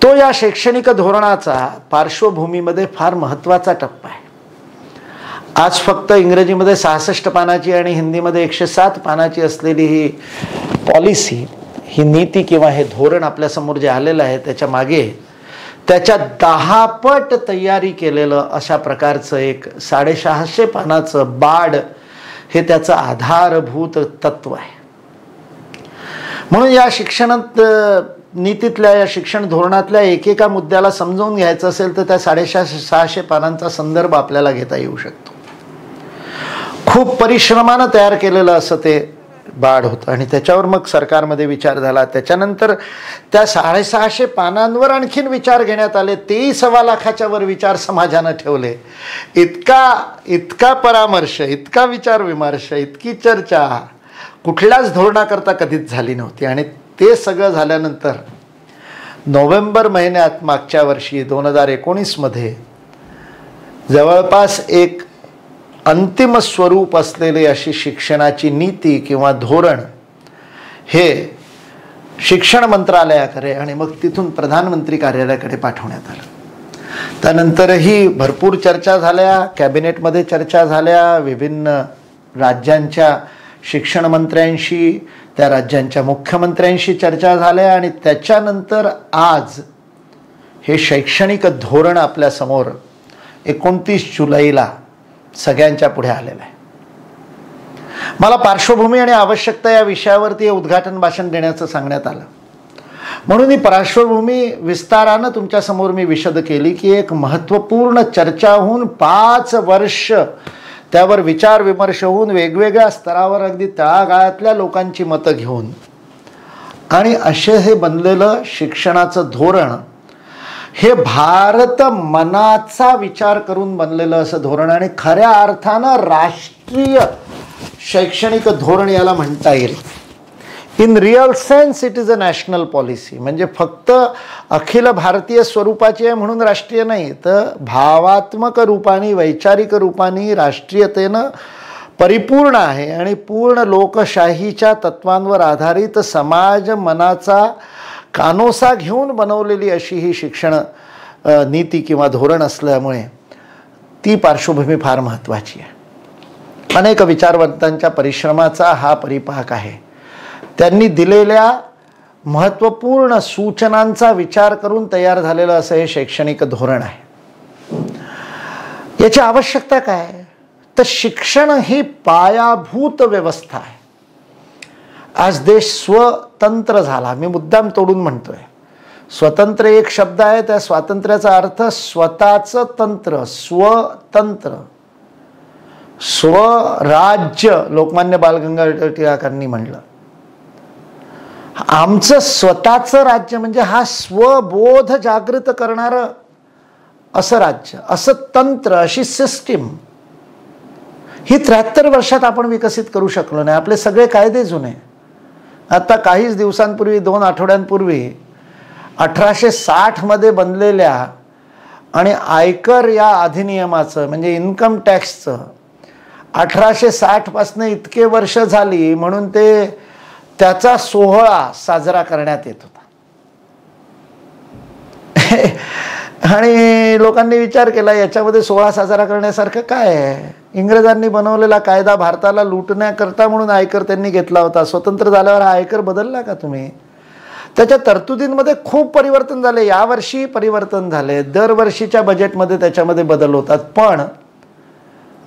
तो या शैक्षणिक धोरणाचा पार्श्वभूमीमध्ये फार महत्त्वाचा टप्पा आहे. आज फक्त इंग्रजीमध्ये 66 पानाची आणि हिंदीमध्ये 107 पानाची असलेली ही पॉलिसी, ही नीती किंवा हे धोरण आपल्यासमोर जे आलेलं आहे त्याच्या मागे त्याच्या 10 पट तयारी केलेलं अशा प्रकारचं एक 650 पानाचं बाड हे त्याचं आधारभूत तत्व आहे. म्हणून या शिक्षणात नीतीतल्या या शिक्षण धोरणातल्या एकेका मुद्द्याला समजावून घ्यायचं असेल तर त्या 650 पानांचा संदर्भ आपल्याला घेता येऊ शकतो. खूप परिश्रमानं तयार केलेलं असं ते बाड होतं आणि त्याच्यावर मग सरकारमध्ये विचार झाला. त्याच्यानंतर त्या 650 पानांवर आणखीन विचार घेण्यात आले. तेही 1.25 लाखाच्या वर विचार समाजानं ठेवले. इतका परामर्श, इतका विचार विमर्श, इतकी चर्चा कुठल्याच धोरणाकरता कधीच झाली नव्हती. आणि ते सगळं झाल्यानंतर नोव्हेंबर महिन्यात मागच्या वर्षी 2019 मध्ये जवळपास एक अंतिम स्वरूप असलेली अशी शिक्षणाची नीती किंवा धोरण हे शिक्षण मंत्रालयाकडे आणि मग तिथून प्रधानमंत्री कार्यालयाकडे पाठवण्यात आलं. त्यानंतरही भरपूर चर्चा झाल्या, कॅबिनेटमध्ये चर्चा झाल्या, विभिन्न राज्यांच्या शिक्षण मंत्र्यांशी, त्या राज्यांच्या मुख्यमंत्र्यांशी चर्चा झाल्या आणि त्याच्यानंतर आज हे शैक्षणिक धोरण आपल्यासमोर 29 जुलैला सगळ्यांच्या पुढे आलेलं आहे. मला पार्श्वभूमी आणि आवश्यकता या विषयावरती उद्घाटन भाषण देण्याचं सांगण्यात आलं. म्हणून ही पार्श्वभूमी विस्तारानं तुमच्यासमोर मी विशद केली की एक महत्त्वपूर्ण चर्चा होऊन 5 वर्ष त्यावर विचार विमर्श होऊन वेगवेगळ्या स्तरावर अगदी तळागाळातल्या लोकांची मतं घेऊन आणि असे हे बनलेलं शिक्षणाचं धोरण हे भारत मनाचा विचार करून बनलेलं असं धोरण आणि खऱ्या अर्थानं राष्ट्रीय शैक्षणिक धोरण याला म्हणता येईल. In real sense it is a national policy. म्हणजे फक्त अखिल भारतीय स्वरूपाची आहे म्हणून राष्ट्रीय नाही, तर भावात्मक रूपाने, वैचारिक रूपाने राष्ट्रीयतेनं परिपूर्ण आहे आणि पूर्ण लोकशाहीच्या तत्वांवर आधारित समाज मनाचा कानोसा घेऊन बनवलेली अशी ही शिक्षण नीती किंवा धोरण असल्यामुळे ती पार्श्वभूमी फार महत्त्वाची आहे. अनेक विचारवंतांच्या परिश्रमाचा हा परिपाक आहे. त्यांनी दिलेल्या महत्त्वपूर्ण सूचनांचा विचार करून तयार झालेलं असं हे शैक्षणिक धोरण आहे. याची आवश्यकता काय तर शिक्षण ही पायाभूत व्यवस्था आहे. आज देश स्वतंत्र झाला. मी मुद्दाम तोडून म्हणतोय, स्वतंत्र एक शब्द आहे, त्या स्वातंत्र्याचा अर्थ स्वतःचं तंत्र, स्वतंत्र, स्वराज्य. लोकमान्य बाल गंगाधर टिळकांनी म्हणलं आमचं स्वतःचं राज्य म्हणजे हा स्वबोध जागृत करणारं असं राज्य, असं तंत्र, अशी सिस्टीम ही 73 वर्षात आपण विकसित करू शकलो नाही. आपले सगळे कायदे जुने. आता काहीच दिवसांपूर्वी, 2 आठवड्यांपूर्वी 1860 मध्ये बनलेल्या आणि आयकर या अधिनियमाचं म्हणजे इन्कम टॅक्सचं 1860 पासून इतके वर्ष झाली म्हणून त्याचा सोहळा साजरा करण्यात येत होता. आणि लोकांनी विचार केला याच्यामध्ये सोहळा साजरा करण्यासारखं काय आहे. इंग्रजांनी बनवलेला कायदा भारताला लुटण्याकरता म्हणून आयकर त्यांनी घेतला होता. स्वतंत्र झाल्यावर हा आयकर बदलला का तुम्ही? त्याच्या तरतुदींमध्ये खूप परिवर्तन झाले. यावर्षी परिवर्तन झाले, दरवर्षीच्या बजेटमध्ये त्याच्यामध्ये बदल होतात. पण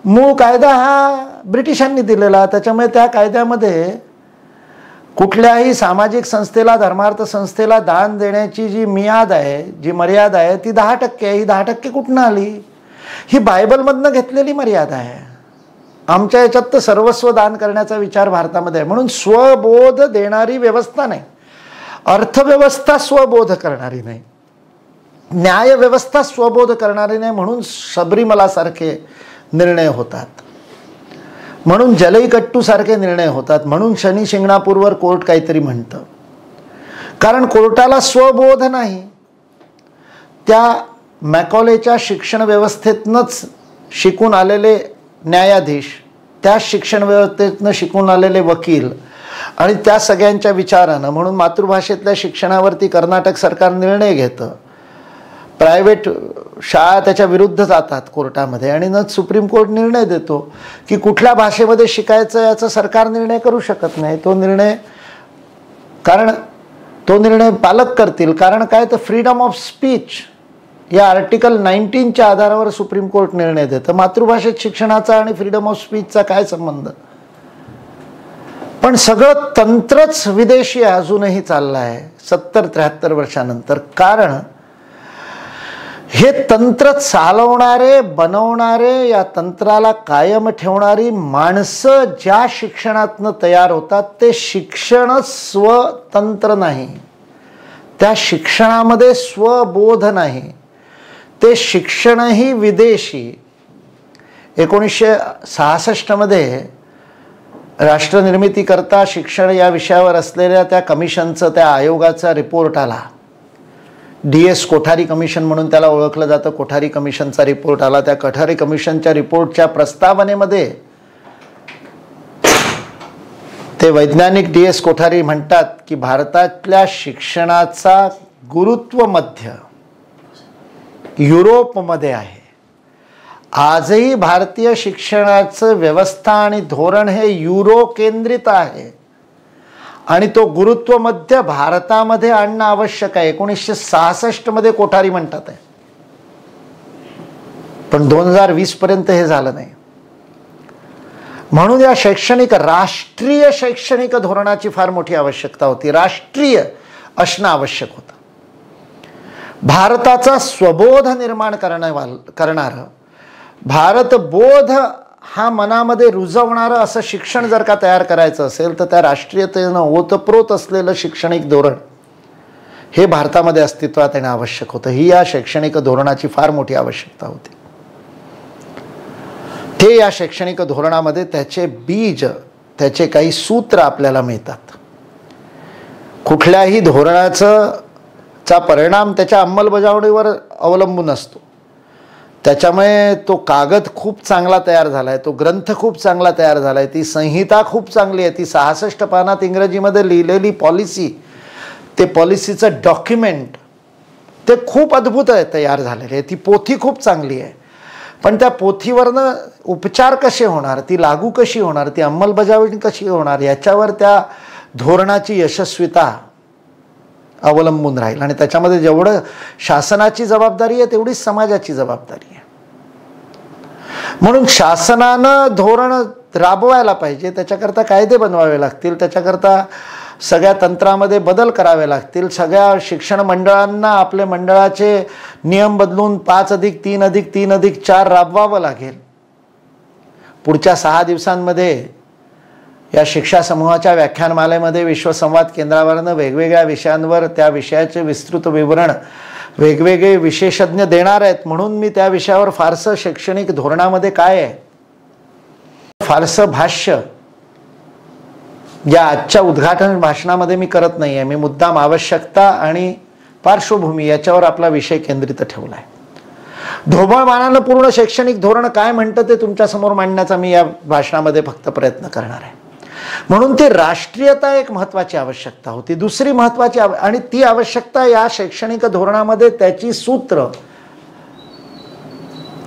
मूळ कायदा हा ब्रिटिशांनी दिलेला. त्याच्यामुळे त्या कायद्यामध्ये कुठल्याही सामाजिक संस्थेला, धर्मार्थ संस्थेला दान देण्याची जी मियाद आहे, जी मर्यादा आहे ती 10% आहे. ही 10% कुठून आली? ही बायबलमधनं घेतलेली मर्यादा आहे. आमच्या याच्यात तर सर्वस्व दान करण्याचा विचार भारतामध्ये आहे. म्हणून स्वबोध देणारी व्यवस्था नाही, अर्थव्यवस्था स्वबोध करणारी नाही, न्यायव्यवस्था स्वबोध करणारी नाही. म्हणून सबरीमलासारखे निर्णय होतात, म्हणून जलईकट्टू सारखे निर्णय होतात, म्हणून शनी शिंगणापूरवर कोर्ट काहीतरी म्हणतं. कारण कोर्टाला स्वबोध नाही. त्या मॅकॉलेच्या शिक्षण व्यवस्थेतनंच शिकून आलेले न्यायाधीश, त्या शिक्षण व्यवस्थेतनं शिकून आलेले वकील आणि त्या सगळ्यांच्या विचारानं, म्हणून मातृभाषेतल्या शिक्षणावरती कर्नाटक सरकार निर्णय घेतं. प्रायव्हेट शाळा त्याच्या विरुद्ध जातात कोर्टामध्ये आणि न सुप्रीम कोर्ट निर्णय देतो की कुठल्या भाषेमध्ये शिकायचं याचा सरकार निर्णय करू शकत नाही. तो निर्णय पालक करतील. कारण काय, तर फ्रीडम ऑफ स्पीच या आर्टिकल 19च्या आधारावर सुप्रीम कोर्ट निर्णय देतं. मातृभाषेत शिक्षणाचा आणि फ्रीडम ऑफ स्पीचचा काय संबंध? पण सगळं तंत्रच विदेशी अजूनही चाललं आहे 70-73 वर्षानंतर. कारण हे तंत्र चालवणारे, बनवणारे, या तंत्राला कायम ठेवणारी माणसं ज्या शिक्षणातनं तयार होतात ते शिक्षणच स्वतंत्र नाही. त्या शिक्षणामध्ये स्वबोध नाही. ते शिक्षणही विदेशी. 1966 राष्ट्रनिर्मितीकरता शिक्षण या विषयावर असलेल्या त्या कमिशनचं, त्या आयोगाचा रिपोर्ट आला. DS कोठारी कमिशन म्हणून त्याला ओळखलं जातं. कोठारी कमिशनचा रिपोर्ट आला. त्या कोठारी कमिशनच्या रिपोर्टच्या प्रस्तावनेमध्ये ते वैज्ञानिक DS कोठारी म्हणतात की भारतातल्या शिक्षणाचा गुरुत्व मध्य युरोपमध्ये आहे. आजही भारतीय शिक्षणाचं व्यवस्था आणि धोरण हे युरो केंद्रित आहे आणि तो गुरुत्व मध्य भारतामध्ये आणणं आवश्यक आहे. 1966 कोठारी म्हणतात आहे, पण 2020 पर्यंत हे झालं नाही. म्हणून या राष्ट्रीय शैक्षणिक धोरणाची फार मोठी आवश्यकता होती. राष्ट्रीय असणं आवश्यक होतं. भारताचा स्वबोध निर्माण करणारं, भारतबोध हा मनामध्ये रुजवणारं असं शिक्षण जर का तयार करायचं असेल तर त्या राष्ट्रीयतेनं ओतप्रोत असलेलं शैक्षणिक धोरण हे भारतामध्ये अस्तित्वात येणं आवश्यक होतं. ही या शैक्षणिक धोरणाची फार मोठी आवश्यकता होती. ते या शैक्षणिक धोरणामध्ये त्याचे बीज, त्याचे काही सूत्र आपल्याला मिळतात. कुठल्याही धोरणाचा परिणाम त्याच्या अंमलबजावणीवर अवलंबून असतो. त्याच्यामुळे तो कागद खूप चांगला तयार झाला आहे, तो ग्रंथ खूप चांगला तयार झाला आहे, ती संहिता खूप चांगली आहे, ती 66 पानात इंग्रजीमध्ये लिहिलेली पॉलिसी, ते पॉलिसीचं डॉक्युमेंट ते खूप अद्भुत आहे तयार झालेले आहे. ती पोथी खूप चांगली आहे. पण त्या पोथीवरनं उपचार कसे होणार, ती लागू कशी होणार, ती अंमलबजावणी कशी होणार, याच्यावर त्या धोरणाची यशस्वीता अवलंबून राहील. आणि त्याच्यामध्ये जेवढं शासनाची जबाबदारी आहे तेवढीच समाजाची जबाबदारी आहे. म्हणून शासनानं धोरण राबवायला पाहिजे. त्याच्याकरता कायदे बनवावे लागतील. त्याच्याकरता सगळ्या तंत्रामध्ये बदल करावे लागतील. सगळ्या शिक्षण मंडळांना आपले मंडळाचे नियम बदलून 5+3+3+4 राबवावं लागेल. पुढच्या 6 दिवसांमध्ये या शिक्षा समूहाच्या व्याख्यानमालेमध्ये विश्वसंवाद केंद्रावरनं वेगवेगळ्या विषयांवर त्या विषयाचे विस्तृत विवरण वेगवेगळे विशेषज्ञ देणार आहेत. म्हणून मी त्या विषयावर फारसं शैक्षणिक धोरणामध्ये काय आहे फारसं भाष्य या आजच्या उद्घाटन भाषणामध्ये मी करत नाही आहे. मी मुद्दाम आवश्यकता आणि पार्श्वभूमी याच्यावर आपला विषय केंद्रित ठेवला आहे. ढोबळमानानं पूर्ण शैक्षणिक धोरण काय म्हणतं ते तुमच्यासमोर मांडण्याचा मी या भाषणामध्ये फक्त प्रयत्न करणार आहे. म्हणून ती राष्ट्रीयता एक महत्त्वाची आवश्यकता होती. दुसरी महत्त्वाची आणि ती आवश्यकता या शैक्षणिक धोरणामध्ये त्याची सूत्र,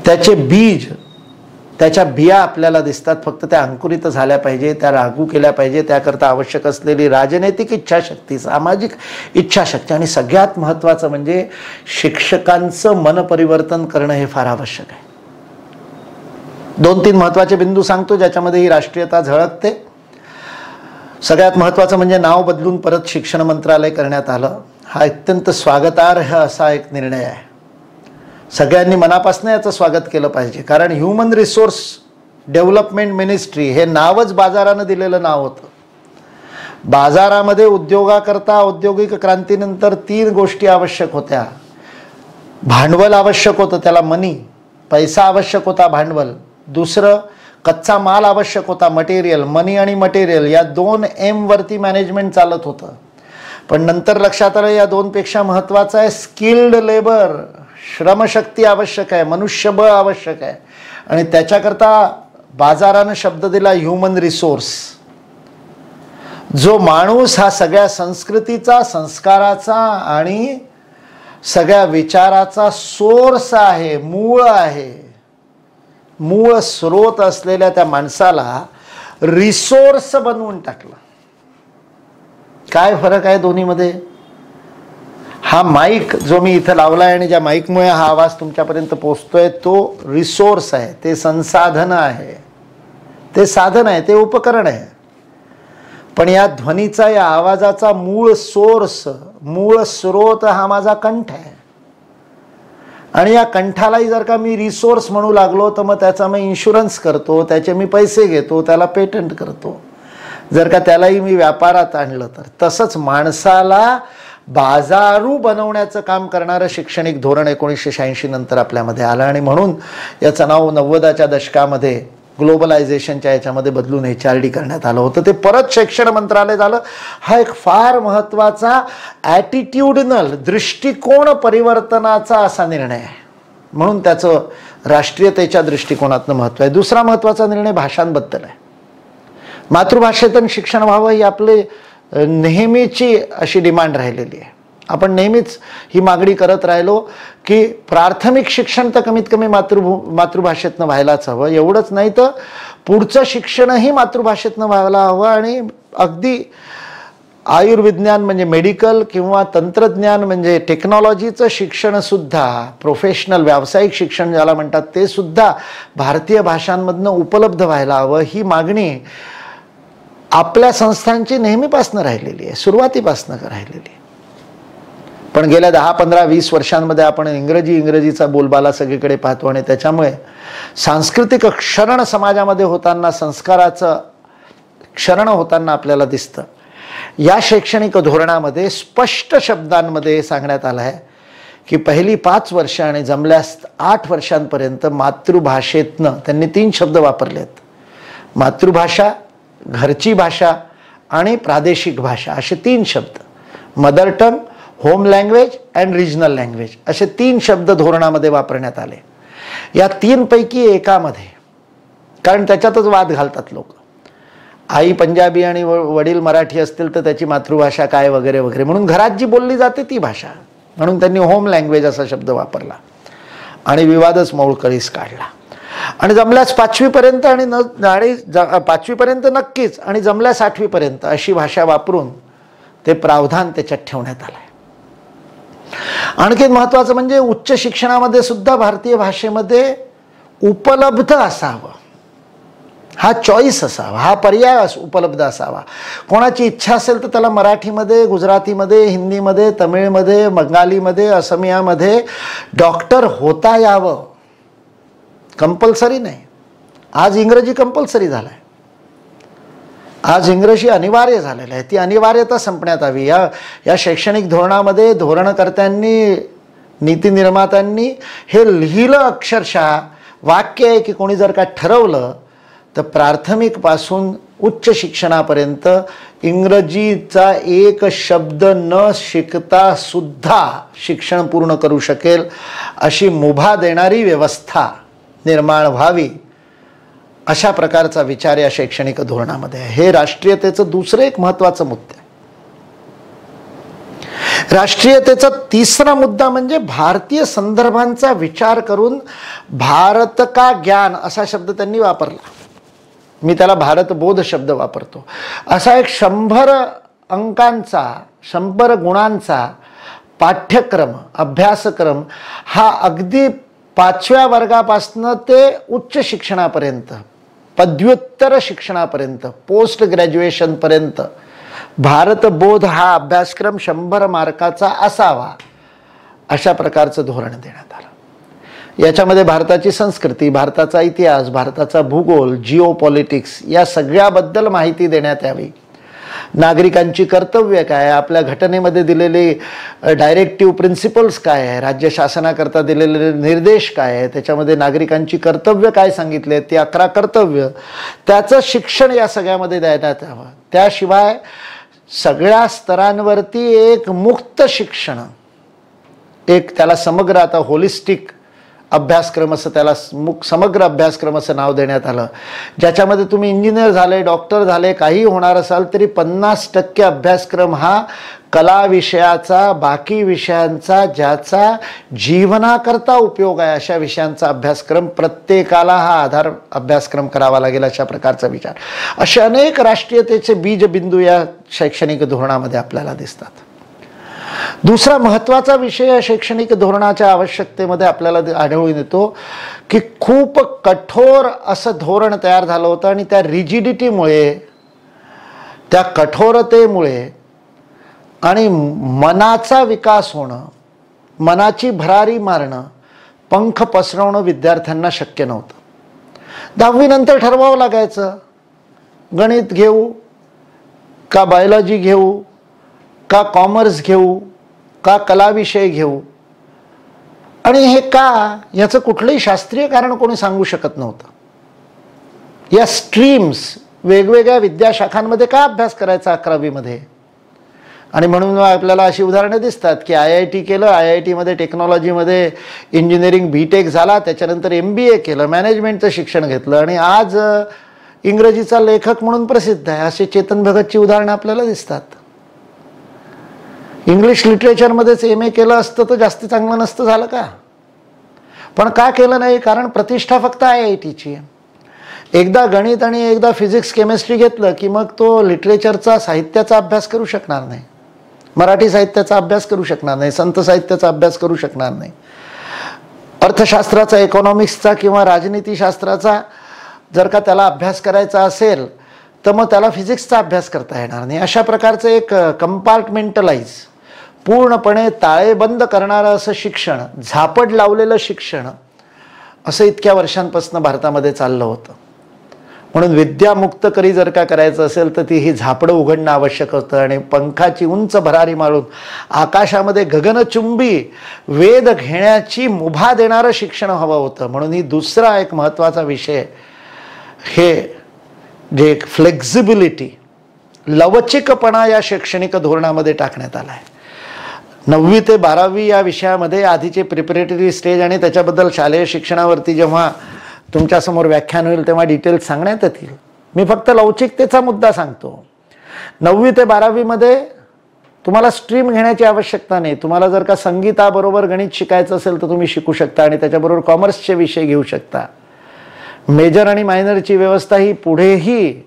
त्याचे बीज, त्याच्या बिया आपल्याला दिसतात. फक्त त्या अंकुरित झाल्या पाहिजे, त्या लागू केल्या पाहिजे. त्याकरता आवश्यक असलेली राजनैतिक इच्छाशक्ती, सामाजिक इच्छाशक्ती आणि सगळ्यात महत्त्वाचं म्हणजे शिक्षकांचं मनपरिवर्तन करणं हे फार आवश्यक आहे. 2-3 महत्त्वाचे बिंदू सांगतो ज्याच्यामध्ये ही राष्ट्रीयता झळकते. सगळ्यात महत्त्वाचं म्हणजे नाव बदलून परत शिक्षण मंत्रालय करण्यात आलं. हा अत्यंत स्वागतार्ह असा एक निर्णय आहे. सगळ्यांनी मनापासून याचं स्वागत केलं पाहिजे. कारण ह्युमन रिसोर्स डेव्हलपमेंट मिनिस्ट्री हे नावच बाजारानं दिलेलं नाव होतं. बाजारामध्ये उद्योगाकरता औद्योगिक क्रांतीनंतर 3 गोष्टी आवश्यक होत्या. भांडवल आवश्यक होतं, त्याला मनी, पैसा आवश्यक होता, भांडवल. दुसरं कच्चा माल आवश्यक होता, मटेरियल. मनी आणि मटेरियल या 2 M वरती मॅनेजमेंट चालत होतं. पण नंतर लक्षात आलं या दोनपेक्षा महत्त्वाचं आहे स्किल्ड लेबर, श्रमशक्ती आवश्यक आहे, मनुष्यबळ आवश्यक आहे. आणि त्याच्याकरता बाजारानं शब्द दिला ह्युमन रिसोर्स. जो माणूस हा सगळ्या संस्कृतीचा, संस्काराचा आणि सगळ्या विचाराचा सोर्स आहे, मूळ आहे. मूळ स्रोत असलेल्या त्या माणसाला रिसोर्स बनवून टाकलं. काय फरक आहे दोन्हीमध्ये? हा माईक जो मी इथं लावलाय आणि ज्या माईकमुळे हा आवाज तुमच्यापर्यंत पोचतोय तो रिसोर्स आहे, ते संसाधन आहे, ते साधन आहे, ते उपकरण आहे. पण या ध्वनीचा, या आवाजाचा मूळ सोर्स, मूळ स्रोत हा माझा कंठ आहे. आणि या कंठालाही जर का मी रिसोर्स म्हणू लागलो तर मग त्याचा मी इन्शुरन्स करतो, त्याचे मी पैसे घेतो, त्याला पेटंट करतो. जर का त्यालाही मी व्यापारात आणलं तर. तसंच माणसाला बाजारू बनवण्याचं काम करणारं शैक्षणिक धोरण 1986 नंतर आपल्यामध्ये आलं. आणि म्हणून याचं नाव 90च्या दशकामध्ये ग्लोबलायझेशनच्या याच्यामध्ये बदलून HRD करण्यात आलं होतं. ते परत शिक्षण मंत्रालय झालं. हा एक फार महत्त्वाचा ॲटिट्यूडनल, दृष्टिकोन परिवर्तनाचा असा निर्णय आहे. म्हणून त्याचं राष्ट्रीयतेच्या दृष्टिकोनातनं महत्त्व आहे. दुसरा महत्त्वाचा निर्णय भाषांबद्दल आहे. मातृभाषेतून शिक्षण व्हावं ही आपली नेहमीची अशी डिमांड राहिलेली आहे. आपण नेहमीच ही मागणी करत राहिलो की प्राथमिक शिक्षण तर कमीत कमी मातृभाषेतनं व्हायलाच हवं. एवढंच नाही तर पुढचं शिक्षणही मातृभाषेतनं व्हायला हवं. आणि अगदी आयुर्विज्ञान म्हणजे मेडिकल किंवा तंत्रज्ञान म्हणजे टेक्नॉलॉजीचं शिक्षणसुद्धा, प्रोफेशनल व्यावसायिक शिक्षण ज्याला म्हणतात ते सुद्धा भारतीय भाषांमधनं उपलब्ध व्हायला हवं. ही मागणी आपल्या संस्थांची नेहमीपासून राहिलेली आहे, सुरुवातीपासून राहिलेली आहे. पण गेल्या 10, 15, 20 वर्षांमध्ये आपण इंग्रजीचा बोलबाला सगळीकडे पाहतो. आणि त्याच्यामुळे सांस्कृतिक क्षरण समाजामध्ये होताना, संस्काराचं क्षरण होताना आपल्याला दिसतं. या शैक्षणिक धोरणामध्ये स्पष्ट शब्दांमध्ये सांगण्यात आलं आहे की पहिली 5 वर्ष आणि जमल्यास 8 वर्षांपर्यंत मातृभाषेतनं त्यांनी 3 शब्द वापरले आहेत. मातृभाषा, घरची भाषा आणि प्रादेशिक भाषा असे 3 शब्द. Mother tongue, home language and regional language असे 3 शब्द धोरणामध्ये वापरण्यात आले. या 3 पैकी एकामध्ये, कारण त्याच्यातच वाद घालतात लोक, आई पंजाबी आणि वडील मराठी असतील तर त्याची मातृभाषा काय वगैरे वगैरे, म्हणून घरात जी बोलली जाते ती भाषा, म्हणून त्यांनी होम लँग्वेज असा शब्द वापरला आणि विवादच मोळकळीस काढला. आणि जमल्यास 5वी पर्यंत आणि 5वी पर्यंत नक्कीच आणि जमल्यास 8वी पर्यंत अशी भाषा वापरून ते प्रावधान त्याच्यात ठेवण्यात आलंय. आणखी महत्त्वाचं म्हणजे उच्च शिक्षणामध्ये सुद्धा भारतीय भाषेमध्ये उपलब्ध असावं, हा चॉईस असावा, हा पर्याय उपलब्ध असावा. कोणाची इच्छा असेल तर त्याला मराठीमध्ये, गुजरातीमध्ये, हिंदीमध्ये, तमिळमध्ये, बंगालीमध्ये, असमियामध्ये डॉक्टर होता यावं. कंपल्सरी नाही. आज इंग्रजी कंपल्सरी झालं आहे, आज इंग्रजी अनिवार्य झालेलं आहे. ती अनिवार्यता संपण्यात यावी. या शैक्षणिक धोरणामध्ये धोरणकर्त्यांनी, नीती निर्मात्यांनी हे लिहिलं अक्षरशः. वाक्य आहे की कोणी जर का ठरवलं तर प्राथमिकपासून उच्च शिक्षणापर्यंत इंग्रजीचा एक शब्द न शिकता सुद्धा शिक्षण पूर्ण करू शकेल अशी मुभा देणारी व्यवस्था निर्माण व्हावी, अशा प्रकारचा विचार या शैक्षणिक धोरणामध्ये आहे. हे राष्ट्रीयतेचं दुसरं एक महत्त्वाचं मुद्दा आहे. राष्ट्रीयतेचा तिसरा मुद्दा म्हणजे भारतीय संदर्भांचा विचार करून भारत का ज्ञान असा शब्द त्यांनी वापरला. मी त्याला भारतबोध शब्द वापरतो. असा एक 100 अंकांचा, 100 गुणांचा पाठ्यक्रम, अभ्यासक्रम हा अगदी 5व्या वर्गापासून ते उच्च शिक्षणापर्यंत, पदव्युत्तर शिक्षणापर्यंत, पोस्ट ग्रॅज्युएशनपर्यंत भारतबोध हा अभ्यासक्रम 100 मार्काचा असावा, अशा प्रकारचं धोरण देण्यात आलं. याच्यामध्ये भारताची संस्कृती, भारताचा इतिहास, भारताचा भूगोल, जिओ पॉलिटिक्स या सगळ्याबद्दल माहिती देण्यात यावी. नागरिकांची कर्तव्य काय, आपल्या घटनेमध्ये दिलेले डायरेक्टिव्ह प्रिन्सिपल्स काय आहे, राज्य शासनाकरता दिलेले निर्देश काय आहे, त्याच्यामध्ये नागरिकांची कर्तव्य काय सांगितले, ती 11 कर्तव्य, त्याचं शिक्षण या सगळ्यामध्ये देण्यात यावं. त्याशिवाय सगळ्या स्तरांवरती एक मुक्त शिक्षण, एक त्याला समग्र, आता होलिस्टिक अभ्यासक्रम असं त्याला समग्र अभ्यासक्रम असं नाव देण्यात आलं, ज्याच्यामध्ये तुम्ही इंजिनियर झाले, डॉक्टर झाले, काही होणार असाल तरी 50% अभ्यासक्रम हा कला विषयाचा, बाकी विषयांचा, ज्याचा जीवनाकरता उपयोग आहे अशा विषयांचा अभ्यासक्रम, प्रत्येकाला हा आधार अभ्यासक्रम करावा लागेल अशा प्रकारचा विचार, असे अनेक राष्ट्रीयतेचे बीजबिंदू या शैक्षणिक धोरणामध्ये आपल्याला दिसतात. दुसरा महत्त्वाचा विषय या शैक्षणिक धोरणाच्या आवश्यकतेमध्ये आपल्याला आढळून येतो की खूप कठोर असं धोरण तयार झालं होतं आणि त्या रिजिडिटीमुळे, त्या कठोरतेमुळे आणि मनाचा विकास होणं, मनाची भरारी मारणं, पंख पसरवणं विद्यार्थ्यांना शक्य नव्हतं. 10वी नंतर ठरवावं लागायचं, गणित घेऊ का बायोलॉजी घेऊ का कॉमर्स घेऊ का कला विषय घेऊ, आणि हे का, याचं कुठलंही शास्त्रीय कारण कोणी सांगू शकत नव्हतं. या स्ट्रीम्स वेगवेगळ्या विद्याशाखांमध्ये का अभ्यास करायचा 11वीमध्ये, आणि म्हणून आपल्याला अशी उदाहरणं दिसतात की IIT केलं, IIT मध्ये टेक्नॉलॉजीमध्ये इंजिनिअरिंग BTech झाला, त्याच्यानंतर MBA केलं, मॅनेजमेंटचं शिक्षण घेतलं आणि आज इंग्रजीचा लेखक म्हणून प्रसिद्ध आहे. असे चेतन भगतची उदाहरणं आपल्याला दिसतात. इंग्लिश लिटरेचरमध्येच MA केलं असतं तर जास्त चांगलं नसतं झालं का? पण का केलं नाही? कारण प्रतिष्ठा फक्त IITची आहे. एकदा गणित आणि एकदा फिजिक्स केमिस्ट्री घेतलं की मग तो लिटरेचरचा, साहित्याचा अभ्यास करू शकणार नाही, मराठी साहित्याचा अभ्यास करू शकणार नाही, संत साहित्याचा अभ्यास करू शकणार नाही, अर्थशास्त्राचा, इकॉनॉमिक्सचा किंवा राजनीतीशास्त्राचा जर का त्याला अभ्यास करायचा असेल तर मग त्याला फिजिक्सचा अभ्यास करता येणार नाही. अशा प्रकारचं एक कंपार्टमेंटलाइज, पूर्णपणे ताळेबंद करणारं असं शिक्षण, झापड लावलेलं शिक्षण असं इतक्या वर्षांपासून भारतामध्ये चाललं होतं. म्हणून विद्यामुक्त करी जर का करायचं असेल तर ती ही झापडं उघडणं आवश्यक होतं आणि पंखाची उंच भरारी मारून आकाशामध्ये गगनचुंबी वेध घेण्याची मुभा देणारं शिक्षण हवं होतं. म्हणून ही दुसरा एक महत्त्वाचा विषय, हे जे एक फ्लेक्झिबिलिटी, लवचिकपणा या शैक्षणिक धोरणामध्ये टाकण्यात आला आहे. 9वी ते 12वी या विषयामध्ये आधीचे प्रिपरेटरी स्टेज आणि त्याच्याबद्दल शालेय शिक्षणावरती जेव्हा तुमच्यासमोर व्याख्यान होईल तेव्हा डिटेल्स सांगण्यात येतील. मी फक्त लवचिकतेचा मुद्दा सांगतो. 9वी ते 12वी मध्ये तुम्हाला स्ट्रीम घेण्याची आवश्यकता नाही. तुम्हाला जर का संगीताबरोबर गणित शिकायचं असेल तर तुम्ही शिकू शकता आणि त्याच्याबरोबर कॉमर्सचे विषय घेऊ शकता. मेजर आणि मायनरची व्यवस्था ही पुढेही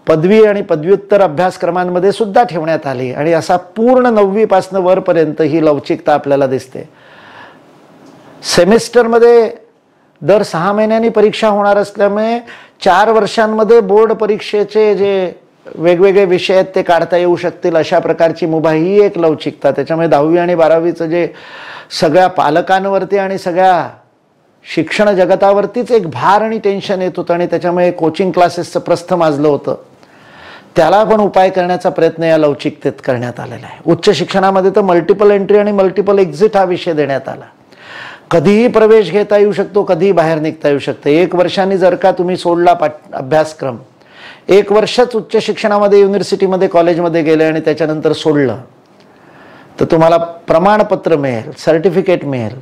पदवी आणि पदव्युत्तर अभ्यासक्रमांमध्ये सुद्धा ठेवण्यात आली आणि असा पूर्ण 9वी पासून वरपर्यंत ही लवचिकता आपल्याला दिसते. सेमिस्टरमध्ये दर 6 महिन्यांनी परीक्षा होणार असल्यामुळे 4 वर्षांमध्ये बोर्ड परीक्षेचे जे वेगवेगळे विषय आहेत ते काढता येऊ शकतील अशा प्रकारची मुभा ही एक लवचिकता. त्याच्यामुळे 10वी आणि 12वीचं जे सगळ्या पालकांवरती आणि सगळ्या शिक्षण जगतावरतीच एक भार आणि टेन्शन येत होतं आणि त्याच्यामुळे कोचिंग क्लासेसचं प्रस्थ माजलं होतं. त्याला पण उपाय करण्याचा प्रयत्न या लवचिकतेत करण्यात आलेला आहे. उच्च शिक्षणामध्ये तर मल्टिपल एंट्री आणि मल्टिपल एक्झिट हा विषय देण्यात आला. कधीही प्रवेश घेता येऊ शकतो, कधीही बाहेर निघता येऊ शकतं. 1 वर्षांनी जर का तुम्ही सोडला अभ्यासक्रम, 1 वर्षच उच्च शिक्षणामध्ये युनिव्हर्सिटीमध्ये कॉलेजमध्ये गेले आणि त्याच्यानंतर सोडलं तर तुम्हाला प्रमाणपत्र मिळेल, सर्टिफिकेट मिळेल.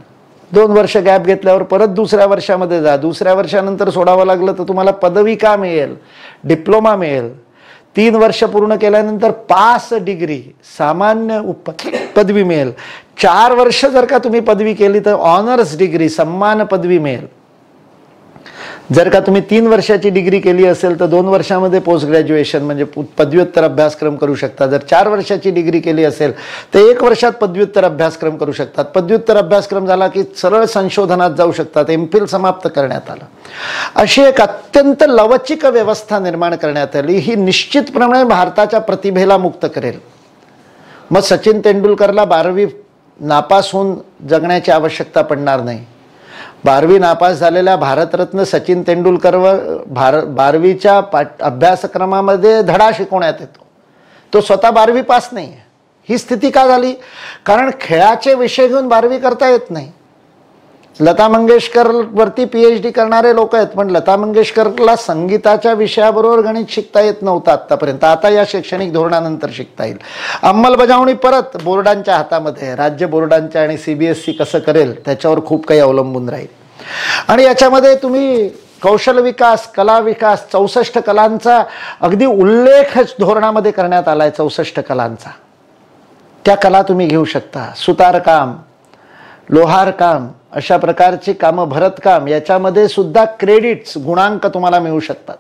2 वर्ष गॅप घेतल्यावर परत दुसऱ्या वर्षामध्ये जा, दुसऱ्या वर्षानंतर सोडावं लागलं तर तुम्हाला पदविका मिळेल, डिप्लोमा मिळेल. 3 वर्ष पूर्ण केल्यानंतर पास डिग्री, सामान्य पदवी मिळेल. 4 वर्ष जर का तुम्ही पदवी केली तर ऑनर्स डिग्री, सन्मान पदवी मिळेल. जर का तुम्ही 3 वर्षाची डिग्री केली असेल तर 2 वर्षामध्ये पोस्ट ग्रॅज्युएशन म्हणजे पदव्युत्तर अभ्यासक्रम करू शकता. जर 4 वर्षाची डिग्री केली असेल तर 1 वर्षात पदव्युत्तर अभ्यासक्रम करू शकतात. पदव्युत्तर अभ्यासक्रम झाला की सरळ संशोधनात जाऊ शकतात. MPhil समाप्त करण्यात आलं. अशी एक अत्यंत लवचिक व्यवस्था निर्माण करण्यात आली. ही निश्चितप्रमाणे भारताच्या प्रतिभेला मुक्त करेल. मग सचिन तेंडुलकरला 12वी नापास होऊन जगण्याची आवश्यकता पडणार नाही. 12वी नापास झालेल्या भारतरत्न सचिन तेंडुलकरवर 12वीच्या अभ्यासक्रमामध्ये धडा शिकवण्यात येतो. तो स्वतः 12वी पास नाही आहे. ही स्थिती का झाली? कारण खेळाचे विषय घेऊन 12वी करता येत नाही. लता मंगेशकर वरती PhD करणारे लोक आहेत, पण लता मंगेशकरला संगीताच्या विषयाबरोबर गणित शिकता येत नव्हतं आतापर्यंत. आता या शैक्षणिक धोरणानंतर शिकता येईल. अंमलबजावणी परत बोर्डांच्या हातामध्ये, राज्य बोर्डांच्या, आणि CBSE कसं करेल त्याच्यावर खूप काही अवलंबून राहील. आणि याच्यामध्ये तुम्ही कौशल विकास, कला विकास, 64 कलांचा अगदी उल्लेख धोरणामध्ये करण्यात आलाय. 64 कलांचा, त्या कला तुम्ही घेऊ शकता. सुतारकाम, लोहारकाम, अशा प्रकारची कामं, भरतकाम, याच्यामध्ये सुद्धा क्रेडिट्स, गुणांक तुम्हाला मिळू शकतात.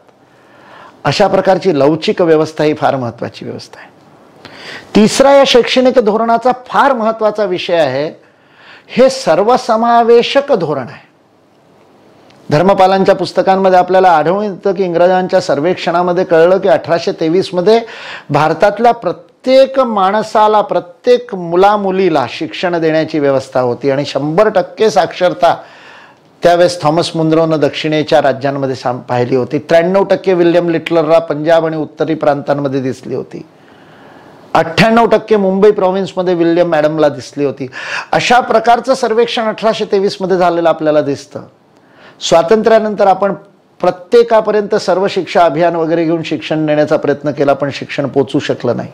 अशा प्रकारची लवचिक व्यवस्था ही फार महत्त्वाची व्यवस्था आहे. तिसरा या शैक्षणिक धोरणाचा फार महत्त्वाचा विषय आहे, हे सर्वसमावेशक धोरण आहे. धर्मपालांच्या पुस्तकांमध्ये आपल्याला आढळून येतं की इंग्रजांच्या सर्वेक्षणामध्ये कळलं की 1823 मध्ये भारतातल्या प्रत्येक माणसाला, प्रत्येक मुलामुलीला शिक्षण देण्याची व्यवस्था होती आणि 100% साक्षरता त्यावेळेस थॉमस मुनरोनं दक्षिणेच्या राज्यांमध्ये पाहिली होती. 93% विल्यम लिटलरला पंजाब आणि उत्तरी प्रांतांमध्ये दिसली होती. 98% मुंबई प्रॉव्हिन्समध्ये विल्यम ॲडमला दिसली होती. अशा प्रकारचं सर्वेक्षण 1823 मध्ये झालेलं आपल्याला दिसतं. स्वातंत्र्यानंतर आपण प्रत्येकापर्यंत सर्व शिक्षा अभियान वगैरे घेऊन शिक्षण देण्याचा प्रयत्न केला, पण शिक्षण पोचू शकलं नाही.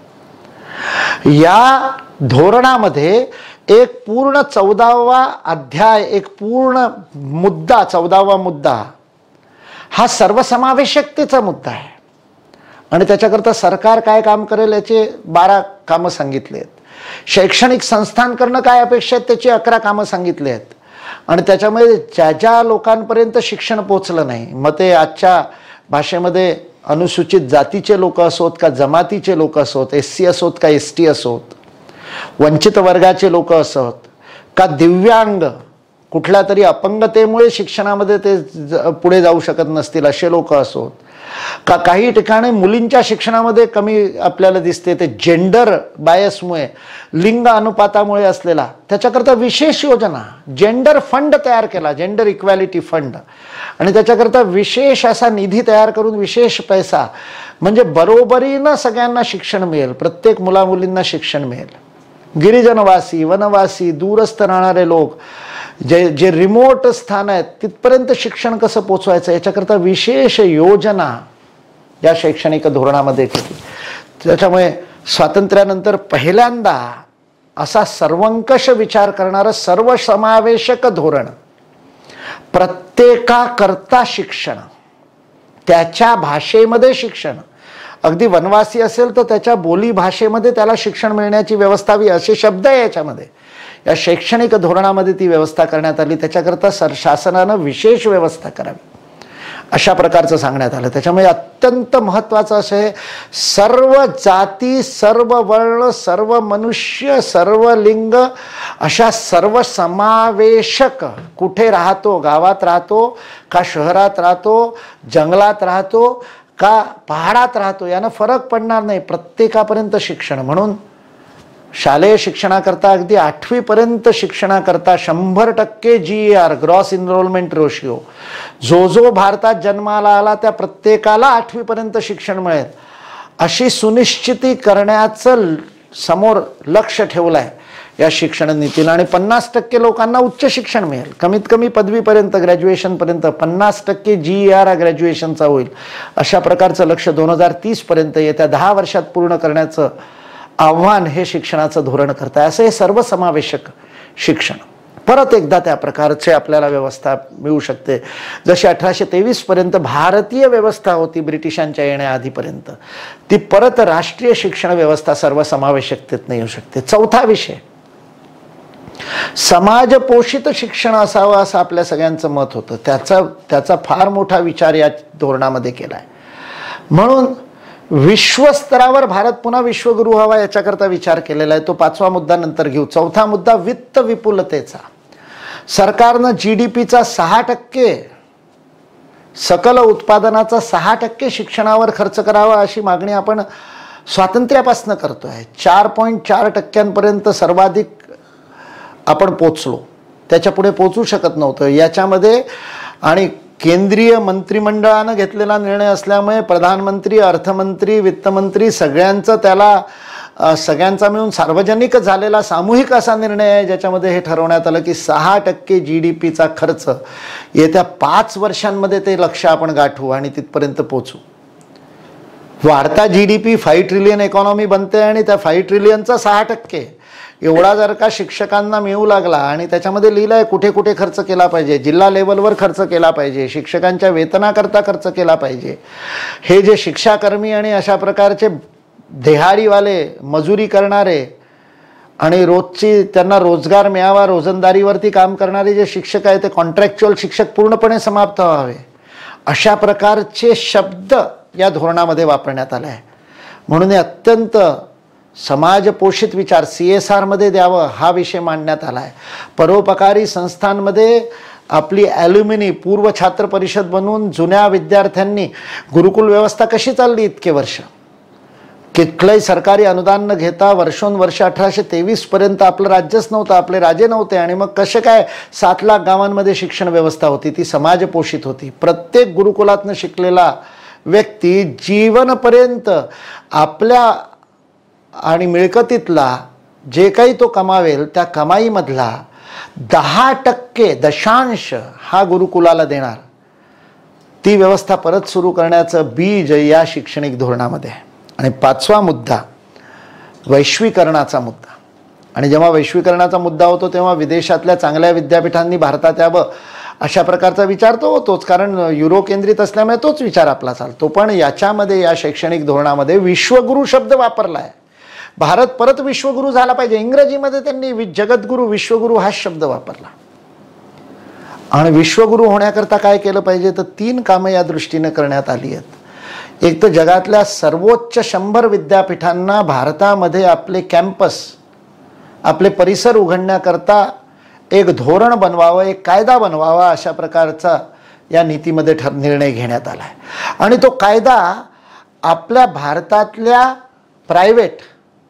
या धोरणामध्ये एक पूर्ण 14वा अध्याय, एक पूर्ण मुद्दा, 14वा मुद्दा हा सर्वसमावेशकतेचा मुद्दा आहे. आणि त्याच्याकरता सरकार काय काम करेल याचे 12 कामं सांगितले आहेत. शैक्षणिक संस्थांकडनं काय अपेक्षा आहेत त्याची 11 कामं सांगितली आहेत. आणि त्याच्यामध्ये ज्या ज्या लोकांपर्यंत शिक्षण पोचलं नाही, मग ते आजच्या भाषेमध्ये अनुसूचित जातीचे लोक असोत का जमातीचे लोक असोत, SC असोत का ST असोत, वंचित वर्गाचे लोक असोत का दिव्यांग, कुठल्या तरी अपंगतेमुळे शिक्षणामध्ये ते पुढे जाऊ शकत नसतील असे लोक असोत, का काही ठिकाणी मुलींच्या शिक्षणामध्ये कमी आपल्याला दिसते ते जेंडर बायसमुळे, लिंग अनुपातामुळे असलेला, त्याच्याकरता विशेष योजना, जेंडर फंड तयार केला, जेंडर इक्वॅलिटी फंड. आणि त्याच्याकरता विशेष असा निधी तयार करून विशेष पैसा, म्हणजे बरोबरीनं सगळ्यांना शिक्षण मिळेल, प्रत्येक मुलामुलींना शिक्षण मिळेल. गिरिजनवासी, वनवासी, दूरस्थ राहणारे लोक, जे रिमोट स्थान आहेत तिथपर्यंत शिक्षण कसं पोचवायचं याच्याकरता विशेष योजना या शैक्षणिक धोरणामध्ये केली. त्याच्यामुळे स्वातंत्र्यानंतर पहिल्यांदा असा सर्वंकष विचार करणारं सर्वसमावेशक धोरण, प्रत्येकाकरता शिक्षण, त्याच्या भाषेमध्ये शिक्षण, अगदी वनवासी असेल तर त्याच्या बोली भाषेमध्ये त्याला शिक्षण मिळण्याची व्यवस्था हवी असे शब्द आहे याच्यामध्ये. या शैक्षणिक धोरणामध्ये ती व्यवस्था करण्यात आली. त्याच्याकरता शासनानं विशेष व्यवस्था करावी अशा प्रकारचं सांगण्यात आलं. त्याच्यामुळे अत्यंत महत्त्वाचं असं आहे, सर्व जाती, सर्व वर्ण, सर्व मनुष्य, सर्व लिंग, अशा सर्व समावेशक, कुठे राहतो, गावात राहतो का शहरात राहतो, जंगलात राहतो का पहाडात राहतो, यानं फरक पडणार नाही, प्रत्येकापर्यंत शिक्षण. म्हणून शालेय शिक्षणाकरता अगदी 8वी पर्यंत शिक्षणाकरता 100% GER, ग्रॉस इनरोलमेंट रेशिओ, जो भारतात जन्माला आला त्या प्रत्येकाला 8वी पर्यंत शिक्षण मिळेल अशी सुनिश्चिती करण्याचं समोर लक्ष ठेवलं आहे या शिक्षण नीतीला. आणि 50% लोकांना उच्च शिक्षण मिळेल, कमीत कमी पदवीपर्यंत, ग्रॅज्युएशनपर्यंत 50% GER ग्रॅज्युएशनचा होईल अशा प्रकारचं लक्ष 2030 पर्यंत येत्या 10 वर्षात पूर्ण करण्याचं आव्हान हे शिक्षणाचं धोरण करत आहे. असं हे सर्वसमावेशक शिक्षण परत एकदा त्या प्रकारचे आपल्याला व्यवस्था मिळू शकते, जशी 1823 पर्यंत भारतीय व्यवस्था होती ब्रिटिशांच्या येण्याआधीपर्यंत, ती परत राष्ट्रीय शिक्षण व्यवस्था सर्वसमावेशकतेत येऊ शकते. चौथा विषय, समाजपोषित शिक्षण असावं असं आपल्या सगळ्यांचं मत होतं. त्याचा फार मोठा विचार या धोरणामध्ये केला आहे. म्हणून विश्वस्तरावर भारत पुन्हा विश्वगुरु व्हावा याच्याकरता विचार केलेला आहे. तो 5वा मुद्दा नंतर घेऊ. चौथा मुद्दा वित्त विपुलतेचा. सरकारनं GDPचा 6%, सकल उत्पादनाचा 6% शिक्षणावर खर्च करावा अशी मागणी आपण स्वातंत्र्यापासून करतोय. 4.4% सर्वाधिक आपण पोचलो, त्याच्या पुढे पोचू शकत नव्हतं. याच्यामध्ये आणि केंद्रीय मंत्रिमंडळानं घेतलेला निर्णय असल्यामुळे प्रधानमंत्री, अर्थमंत्री, वित्तमंत्री सगळ्यांचं त्याला सगळ्यांचा मिळून सार्वजनिक झालेला सामूहिक असा निर्णय आहे, ज्याच्यामध्ये हे ठरवण्यात आलं की 6% GDPचा खर्च येत्या 5 वर्षांमध्ये ते लक्ष्य आपण गाठू आणि तिथपर्यंत पोचू. वाढता GDP 5 ट्रिलियन इकॉनॉमी बनते आणि त्या 5 ट्रिलियनचा 6% एवढा जर का शिक्षकांना मिळू लागला आणि त्याच्यामध्ये लिहिलं आहे कुठे कुठे खर्च केला पाहिजे, जिल्हा लेवलवर खर्च केला पाहिजे, शिक्षकांच्या वेतनाकरता खर्च केला पाहिजे, हे जे शिक्षाकर्मी आणि अशा प्रकारचे देहाडीवाले मजुरी करणारे आणि रोजची त्यांना रोजगार मिळावा रोजंदारीवरती काम करणारे जे शिक्षक आहेत ते कॉन्ट्रॅक्च्युअल शिक्षक पूर्णपणे समाप्त व्हावे, अशा प्रकारचे शब्द या धोरणामध्ये वापरण्यात आले आहे. म्हणून हे अत्यंत समाजपोषित विचार CSR मध्ये द्यावं हा विषय मांडण्यात आला आहे. परोपकारी संस्थांमध्ये आपली ॲल्युमिनी पूर्व छात्र परिषद बनवून जुन्या विद्यार्थ्यांनी गुरुकुल व्यवस्था कशी चालली इतके वर्ष, कुठलंही सरकारी अनुदान न घेता वर्षोनवर्ष 1823 पर्यंत आपलं राज्यच नव्हतं, आपले राजे नव्हते आणि मग कसे काय 7 लाख गावांमध्ये शिक्षण व्यवस्था होती, ती समाजपोषित होती. प्रत्येक गुरुकुलातनं शिकलेला व्यक्ती जीवनपर्यंत आपल्या आणि मिळकतीतला जे काही तो कमावेल त्या कमाईमधला 10% दशांश हा गुरुकुलाला देणार, ती व्यवस्था परत सुरू करण्याचं बीज या शैक्षणिक धोरणामध्ये आहे. आणि 5वा मुद्दा वैश्वीकरणाचा मुद्दा. आणि जेव्हा वैश्वीकरणाचा मुद्दा होतो तेव्हा विदेशातल्या चांगल्या विद्यापीठांनी भारतात यावं अशा प्रकारचा विचार तो होतोच, कारण युरो केंद्रित असल्यामुळे तोच विचार आपला चालतो. पण याच्यामध्ये या शैक्षणिक धोरणामध्ये विश्वगुरू शब्द वापरला आहे. भारत परत विश्वगुरू झाला पाहिजे, इंग्रजीमध्ये त्यांनी जगद्गुरू विश्वगुरू हा शब्द वापरला. आणि विश्वगुरू होण्याकरता काय केलं पाहिजे, तर 3 कामं या दृष्टीने करण्यात आली आहेत. एक तर जगातल्या सर्वोच्च 100 विद्यापीठांना भारतामध्ये आपले कॅम्पस आपले परिसर उघडण्याकरता एक धोरण बनवावं, एक कायदा बनवावा, अशा प्रकारचा या नीतीमध्ये निर्णय घेण्यात आला आहे. आणि तो कायदा आपल्या भारतातल्या प्रायव्हेट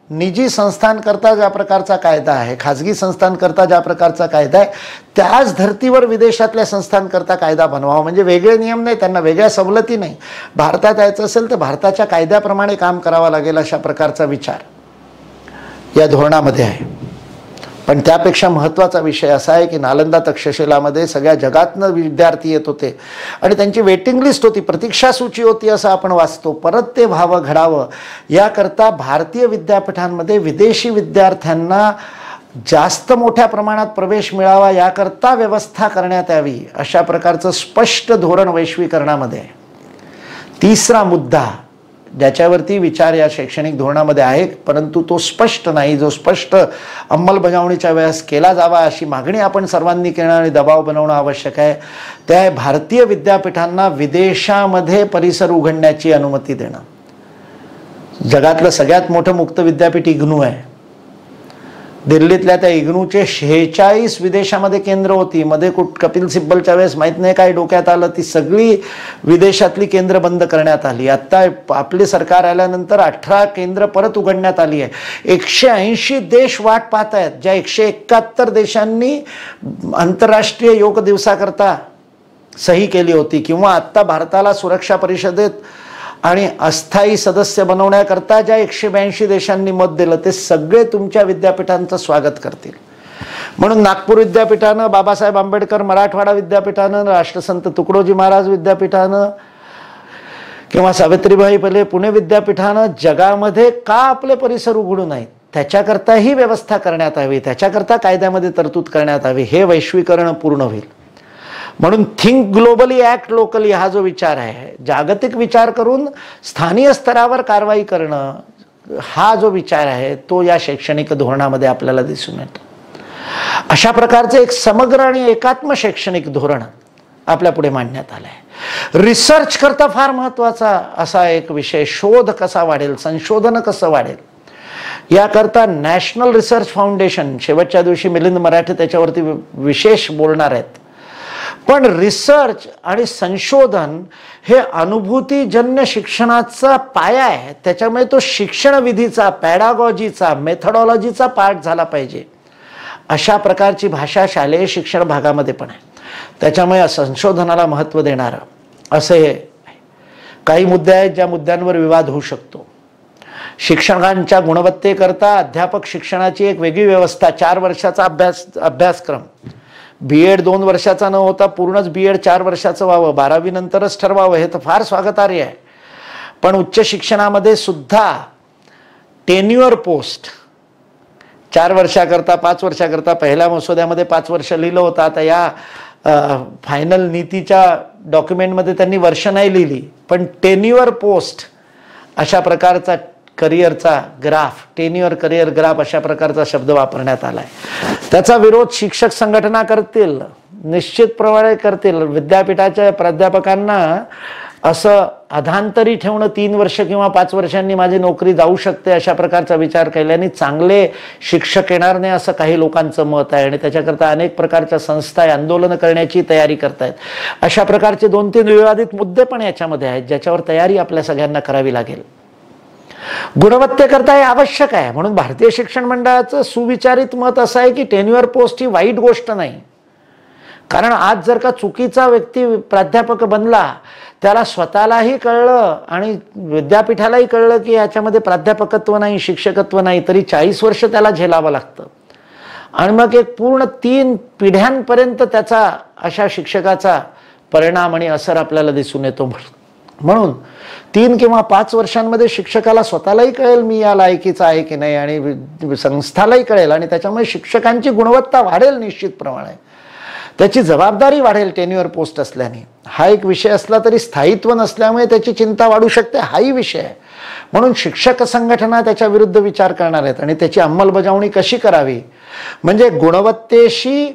निजी संस्थांकरता ज्या प्रकारचा कायदा आहे, खाजगी संस्थांकरता ज्या प्रकारचा कायदा आहे, त्याच धर्तीवर विदेशातल्या संस्थांकरता कायदा बनवावा. म्हणजे वेगळे नियम नाही, त्यांना वेगळ्या सवलती नाही. भारतात यायचं असेल तर भारताच्या कायद्याप्रमाणे काम करावं लागेल, अशा प्रकारचा विचार या धोरणामध्ये आहे. पण त्यापेक्षा महत्त्वाचा विषय असा आहे की नालंदा तक्षशिलामध्ये सगळ्या जगातनं विद्यार्थी येत होते आणि त्यांची वेटिंग लिस्ट होती, प्रतीक्षा सूची होती, असं आपण वाचतो. परत ते व्हावं, घडावं याकरता भारतीय विद्यापीठांमध्ये विदेशी विद्यार्थ्यांना जास्त मोठ्या प्रमाणात प्रवेश मिळावा याकरता व्यवस्था करण्यात यावी, अशा प्रकारचं स्पष्ट धोरण वैश्वीकरणामध्ये आहे. 3रा मुद्दा ज्याच्यावरती विचार या शैक्षणिक धोरणामध्ये आहे, परंतु तो स्पष्ट नाही, जो स्पष्ट अंमलबजावणीच्या वेळेस केला जावा अशी मागणी आपण सर्वांनी करणं आणि दबाव बनवणं आवश्यक आहे, ते आहे भारतीय विद्यापीठांना विदेशामध्ये परिसर उघडण्याची अनुमती देणं. जगातलं सगळ्यात मोठं मुक्त विद्यापीठ इग्नू आहे. दिल्लीतल्या त्या इग्नूचे 46 विदेशामध्ये केंद्र होती. मध्ये कपिल सिब्बलच्या वेळेस माहीत नाही काय डोक्यात आलं, ती सगळी विदेशातली केंद्र बंद करण्यात आली. आत्ता आपले सरकार आल्यानंतर 18 केंद्र परत उघडण्यात आली आहे. 180 देश वाट पाहत आहेत. ज्या 171 देशांनी आंतरराष्ट्रीय योग दिवसाकरता सही केली होती किंवा आत्ता भारताला सुरक्षा परिषदेत आणि अस्थायी सदस्य बनवण्याकरता ज्या 182 देशांनी मत दिलं, ते सगळे तुमच्या विद्यापीठांचं स्वागत करतील. म्हणून नागपूर विद्यापीठानं, बाबासाहेब आंबेडकर मराठवाडा विद्यापीठानं, राष्ट्रसंत तुकडोजी महाराज विद्यापीठानं किंवा सावित्रीबाई फुले पुणे विद्यापीठानं जगामध्ये का आपले परिसर उघडू नाहीत त्याच्याकरता ही व्यवस्था करण्यात यावी, त्याच्याकरता कायद्यामध्ये तरतूद करण्यात यावी. हे वैश्वीकरण पूर्ण होईल. म्हणून थिंक ग्लोबली ॲक्ट लोकली हा जो विचार आहे, जागतिक विचार करून स्थानीय स्तरावर कारवाई करणं, हा जो विचार आहे तो या शैक्षणिक धोरणामध्ये आपल्याला दिसून येतो. अशा प्रकारचं एक समग्र आणि एकात्म शैक्षणिक धोरण आपल्या पुढे मांडण्यात आलं आहे. रिसर्च करता फार महत्त्वाचा असा एक विषय, शोध कसा वाढेल, संशोधन कसं वाढेल, याकरता नॅशनल रिसर्च फाउंडेशन, शेवटच्या दिवशी मिलिंद मराठे त्याच्यावरती विशेष बोलणार आहेत. पण रिसर्च आणि संशोधन हे अनुभूतीजन्य शिक्षणाचा पाया आहे. त्याच्यामुळे तो शिक्षण विधीचा, पॅडागॉजीचा, मेथडॉलॉजीचा पार्ट झाला पाहिजे. अशा प्रकारची भाषा शालेय शिक्षण भागामध्ये पण आहे. त्याच्यामुळे संशोधनाला महत्त्व देणारं असे काही मुद्दे आहेत ज्या मुद्द्यांवर विवाद होऊ शकतो. शिक्षकांच्या गुणवत्तेकरता अध्यापक शिक्षणाची एक वेगळी व्यवस्था, 4 वर्षाचा अभ्यासक्रम, BEd 2 वर्षाचा न होता पूर्णच BEd 4 वर्षाचं व्हावं, 12वी नंतरच ठरवावं, हे तर फार स्वागतार्ह आहे. पण उच्च शिक्षणामध्ये सुद्धा टेन्युअर पोस्ट 4 वर्षाकरता 5 वर्षाकरता पहिल्या मसुद्यामध्ये 5 वर्ष लिहिलं होतं. आता या फायनल नीतीच्या डॉक्युमेंटमध्ये त्यांनी वर्ष नाही लिहिली, पण टेन्युअर पोस्ट अशा प्रकारचा करिअरचा ग्राफ, टेन्युअर करिअर ग्राफ अशा प्रकारचा शब्द वापरण्यात आलाय. त्याचा विरोध शिक्षक संघटना करतील, निश्चितप्रमाणे करतील. विद्यापीठाच्या प्राध्यापकांना असं अधांतरी ठेवणं 3 वर्ष किंवा 5 वर्षांनी माझी नोकरी जाऊ शकते अशा प्रकारचा विचार केल्याने चांगले शिक्षक येणार नाही असं काही लोकांचं मत आहे. आणि त्याच्याकरता अनेक प्रकारच्या संस्था आंदोलन करण्याची तयारी करतायत. अशा प्रकारचे 2-3 विवादित मुद्दे पण याच्यामध्ये आहेत ज्याच्यावर तयारी आपल्या सगळ्यांना करावी लागेल. गुणवत्तेकरता हे आवश्यक आहे. म्हणून भारतीय शिक्षण मंडळाचं सुविचारित मत असं आहे की टेन्युअर पोस्ट ही वाईट गोष्ट नाही. कारण आज जर का चुकीचा व्यक्ती प्राध्यापक बनला, त्याला स्वतःलाही कळलं आणि विद्यापीठालाही कळलं की याच्यामध्ये प्राध्यापकत्व नाही, शिक्षकत्व नाही, तरी 40 वर्ष त्याला झेलावं लागतं. आणि मग एक पूर्ण 3 पिढ्यांपर्यंत त्याचा अशा शिक्षकाचा परिणाम आणि असर आपल्याला दिसून येतो. म्हणून 3 किंवा 5 वर्षांमध्ये शिक्षकाला स्वतःलाही कळेल मी या लायकीचा आहे की नाही, आणि संस्थालाही कळेल, आणि त्याच्यामुळे शिक्षकांची गुणवत्ता वाढेल निश्चितप्रमाणे. त्याची जबाबदारी वाढेल टेन्युअर पोस्ट असल्याने. हा एक विषय असला तरी स्थायित्व नसल्यामुळे त्याची चिंता वाढू शकते, हाही विषय आहे. म्हणून शिक्षक संघटना त्याच्या विरुद्ध विचार करणार आहेत आणि त्याची अंमलबजावणी कशी करावी, म्हणजे गुणवत्तेशी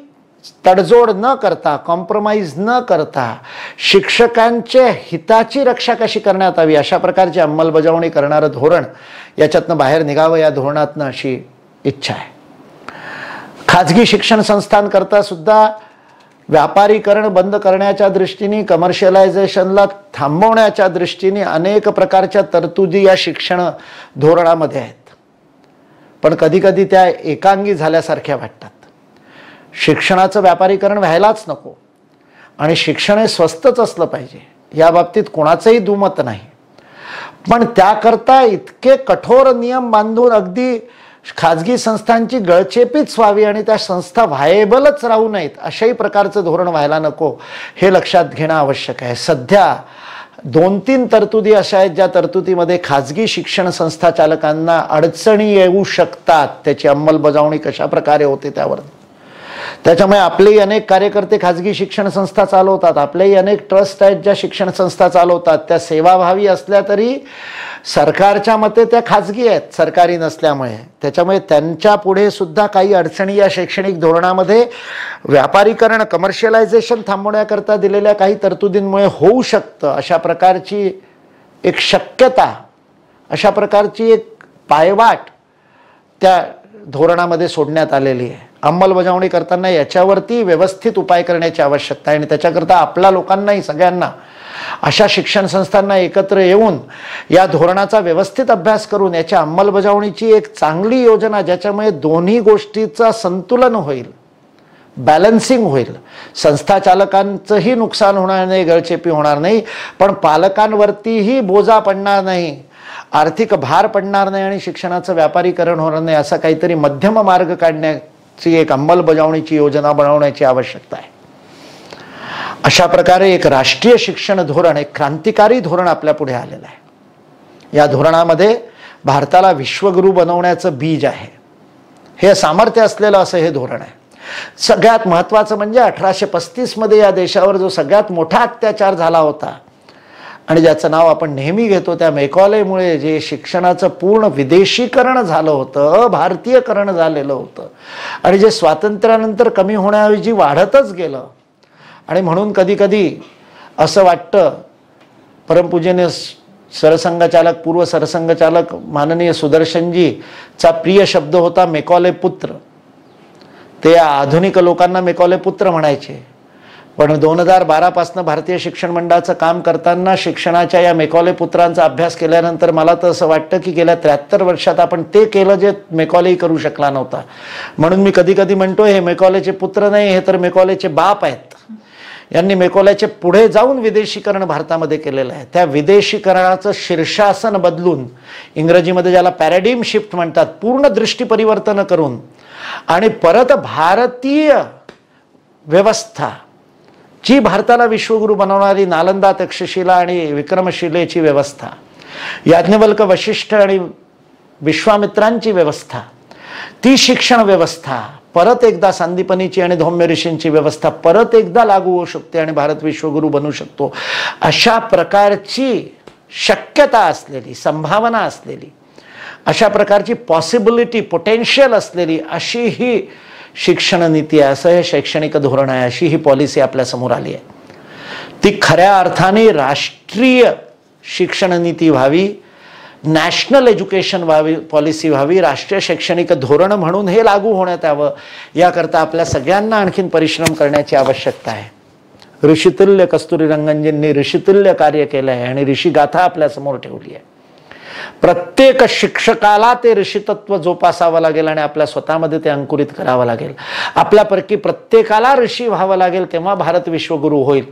तडजोड न करता, कॉम्प्रोमाइज न करता शिक्षकांच्या हिताची रक्षा कशी करण्यात यावी अशा प्रकारची अंमलबजावणी करणारं धोरण याच्यातनं बाहेर निघावं, या धोरणातनं अशी इच्छा आहे. खाजगी शिक्षण संस्थांकरता सुद्धा व्यापारीकरण बंद करण्याच्या दृष्टीने, कमर्शियलायझेशनला थांबवण्याच्या दृष्टीने अनेक प्रकारच्या तरतुदी या शिक्षण धोरणामध्ये आहेत. पण कधी कधी त्या एकांगी झाल्यासारख्या वाटतात. शिक्षणाचं व्यापारीकरण व्हायलाच नको आणि शिक्षण हे स्वस्तच असलं पाहिजे, या बाबतीत कोणाचंही दुमत नाही. पण त्याकरता इतके कठोर नियम बांधून अगदी खाजगी संस्थांची गळचेपीच व्हावी आणि त्या संस्था व्हायबलच राहू नयेत अशाही प्रकारचं धोरण व्हायला नको, हे लक्षात घेणं आवश्यक आहे. सध्या 2-3 तरतुदी अशा आहेत ज्या तरतुदीमध्ये खाजगी शिक्षण संस्था चालकांना अडचणी येऊ शकतात. त्याची अंमलबजावणी कशा प्रकारे होते त्यावर. त्याच्यामुळे आपलेही अनेक कार्यकर्ते खाजगी शिक्षण संस्था चालवतात, आपलेही अनेक ट्रस्ट आहेत ज्या शिक्षण संस्था चालवतात. त्या सेवाभावी असल्या तरी सरकारच्या मते त्या खाजगी आहेत, सरकारी नसल्यामुळे. त्याच्यामुळे त्यांच्या पुढे सुद्धा काही अडचणी या शैक्षणिक धोरणामध्ये व्यापारीकरण, कमर्शियलायझेशन थांबवण्याकरता दिलेल्या काही तरतुदींमुळे होऊ शकतं. अशा प्रकारची एक शक्यता, अशा प्रकारची एक पायवाट त्या धोरणामध्ये सोडण्यात आलेली आहे. अंमलबजावणी करताना याच्यावरती व्यवस्थित उपाय करण्याची आवश्यकता आहे आणि त्याच्याकरता आपल्या लोकांनाही, सगळ्यांना, अशा शिक्षण संस्थांना एकत्र येऊन या धोरणाचा व्यवस्थित अभ्यास करून याच्या अंमलबजावणीची एक चांगली योजना, ज्याच्यामुळे दोन्ही गोष्टीचं संतुलन होईल, बॅलन्सिंग होईल. संस्था चालकांचंही नुकसान होणार नाही, गळचेपी होणार नाही, पण पालकांवरतीही बोजा पडणार नाही, आर्थिक भार पडणार नाही आणि शिक्षणाचं व्यापारीकरण होणार नाही. असा काहीतरी मध्यम मार्ग काढण्याची एक अंमलबजावणीची योजना बनवण्याची आवश्यकता आहे. अशा प्रकारे एक राष्ट्रीय शिक्षण धोरण, एक क्रांतिकारी धोरण आपल्या पुढे आलेलं आहे. या धोरणामध्ये भारताला विश्वगुरू बनवण्याचं बीज आहे. हे सामर्थ्य असलेलं असं हे धोरण आहे. सगळ्यात महत्त्वाचं म्हणजे 1835 मध्ये या देशावर जो सगळ्यात मोठा अत्याचार झाला होता आणि ज्याचं नाव आपण नेहमी घेतो, त्या मेकॉलेमुळे जे शिक्षणाचं पूर्ण विदेशीकरण झालं होतं, भारतीयकरण झालेलं होतं आणि जे स्वातंत्र्यानंतर कमी होण्याऐवजी वाढतच गेलं. आणि म्हणून कधी कधी असं वाटतं, परमपूजनीय सरसंघचालक, पूर्व सरसंघचालक माननीय सुदर्शनजीचा प्रिय शब्द होता मेकॉले पुत्र. ते आधुनिक लोकांना मेकॉले पुत्र म्हणायचे. पण 2012 पासून भारतीय शिक्षण मंडळाचं काम करताना शिक्षणाच्या या मेकॉले पुत्रांचा अभ्यास केल्यानंतर मला तर असं वाटतं की गेल्या 73 वर्षात आपण ते केलं जे मेकॉलेही करू शकला नव्हता. म्हणून मी कधी कधी म्हणतो, हे मेकॉलेचे पुत्र नाही, हे तर मेकॉलेचे बाप आहेत. यांनी मेकोल्याचे पुढे जाऊन विदेशीकरण भारतामध्ये केलेलं आहे. त्या विदेशीकरणाचं शीर्षासन बदलून, इंग्रजीमध्ये ज्याला पॅराडिम शिफ्ट म्हणतात, पूर्ण दृष्टी परिवर्तन करून आणि परत भारतीय व्यवस्था, जी भारताला विश्वगुरू बनवणारी नालंदा, तक्षशिला आणि विक्रमशिलेची व्यवस्था, याज्ञवल्क, वशिष्ठ आणि विश्वामित्रांची व्यवस्था, ती शिक्षण व्यवस्था परत एकदा सांदीपनीची आणि धौम्य ऋषींची व्यवस्था परत एकदा लागू होऊ शकते आणि भारत विश्वगुरू बनू शकतो. अशा प्रकारची शक्यता असलेली, संभावना असलेली, अशा प्रकारची पॉसिबिलिटी, पोटेन्शियल असलेली अशी ही शिक्षण नीती आहे, असं हे शैक्षणिक धोरण आहे, अशी ही पॉलिसी आपल्या समोर आली आहे. ती खऱ्या अर्थाने राष्ट्रीय शिक्षण नीती व्हावी, नॅशनल एज्युकेशन व्हावी, पॉलिसी व्हावी, राष्ट्रीय शैक्षणिक धोरण म्हणून हे लागू होण्यात यावं, याकरता आपल्या सगळ्यांना आणखीन परिश्रम करण्याची आवश्यकता आहे. ऋषितुल्य कस्तुरी रंगनजींनी ऋषितुल्य कार्य केलं आहे आणि ऋषिगाथा आपल्या समोर ठेवली आहे. प्रत्येक शिक्षकाला ते ऋषितत्व जोपासावं लागेल आणि आपल्या स्वतःमध्ये ते अंकुरित करावं लागेल. आपल्यापैकी प्रत्येकाला ऋषी व्हावं लागेल, तेव्हा भारत विश्वगुरू होईल.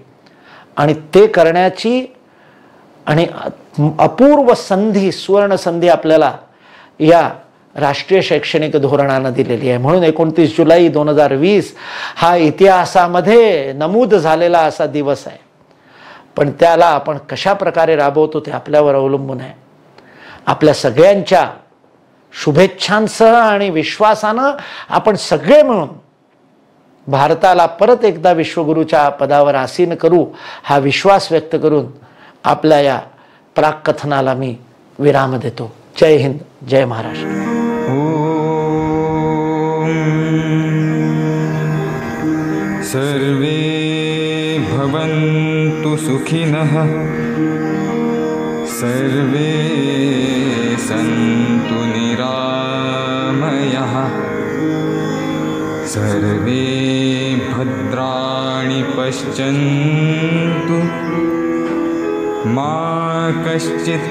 आणि ते करण्याची आणि अपूर्व संधी, सुवर्ण संधी आपल्याला या राष्ट्रीय शैक्षणिक धोरणानं दिलेली आहे. म्हणून 29 जुलै 2020 हा इतिहासामध्ये नमूद झालेला असा दिवस आहे. पण त्याला आपण कशा प्रकारे राबवतो ते आपल्यावर अवलंबून आहे. आपल्या सगळ्यांच्या शुभेच्छांसह आणि विश्वासानं आपण सगळे मिळून भारताला परत एकदा विश्वगुरूच्या पदावर आसीन करू, हा विश्वास व्यक्त करून आपल्या या प्राककथनाला मी विराम देतो. जय हिंद, जय महाराष्ट्र. सर्वे भवन्तु सुखिनः, सर्वे सन्तु निरामयाः, सर्वे भद्राणि पश्यन्तु, मा कश्चित्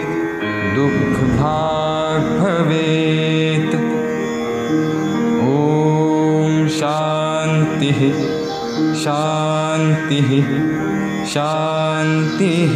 दुःखभाग् भवेत्. ॐ शान्तिः शान्तिः शान्तिः.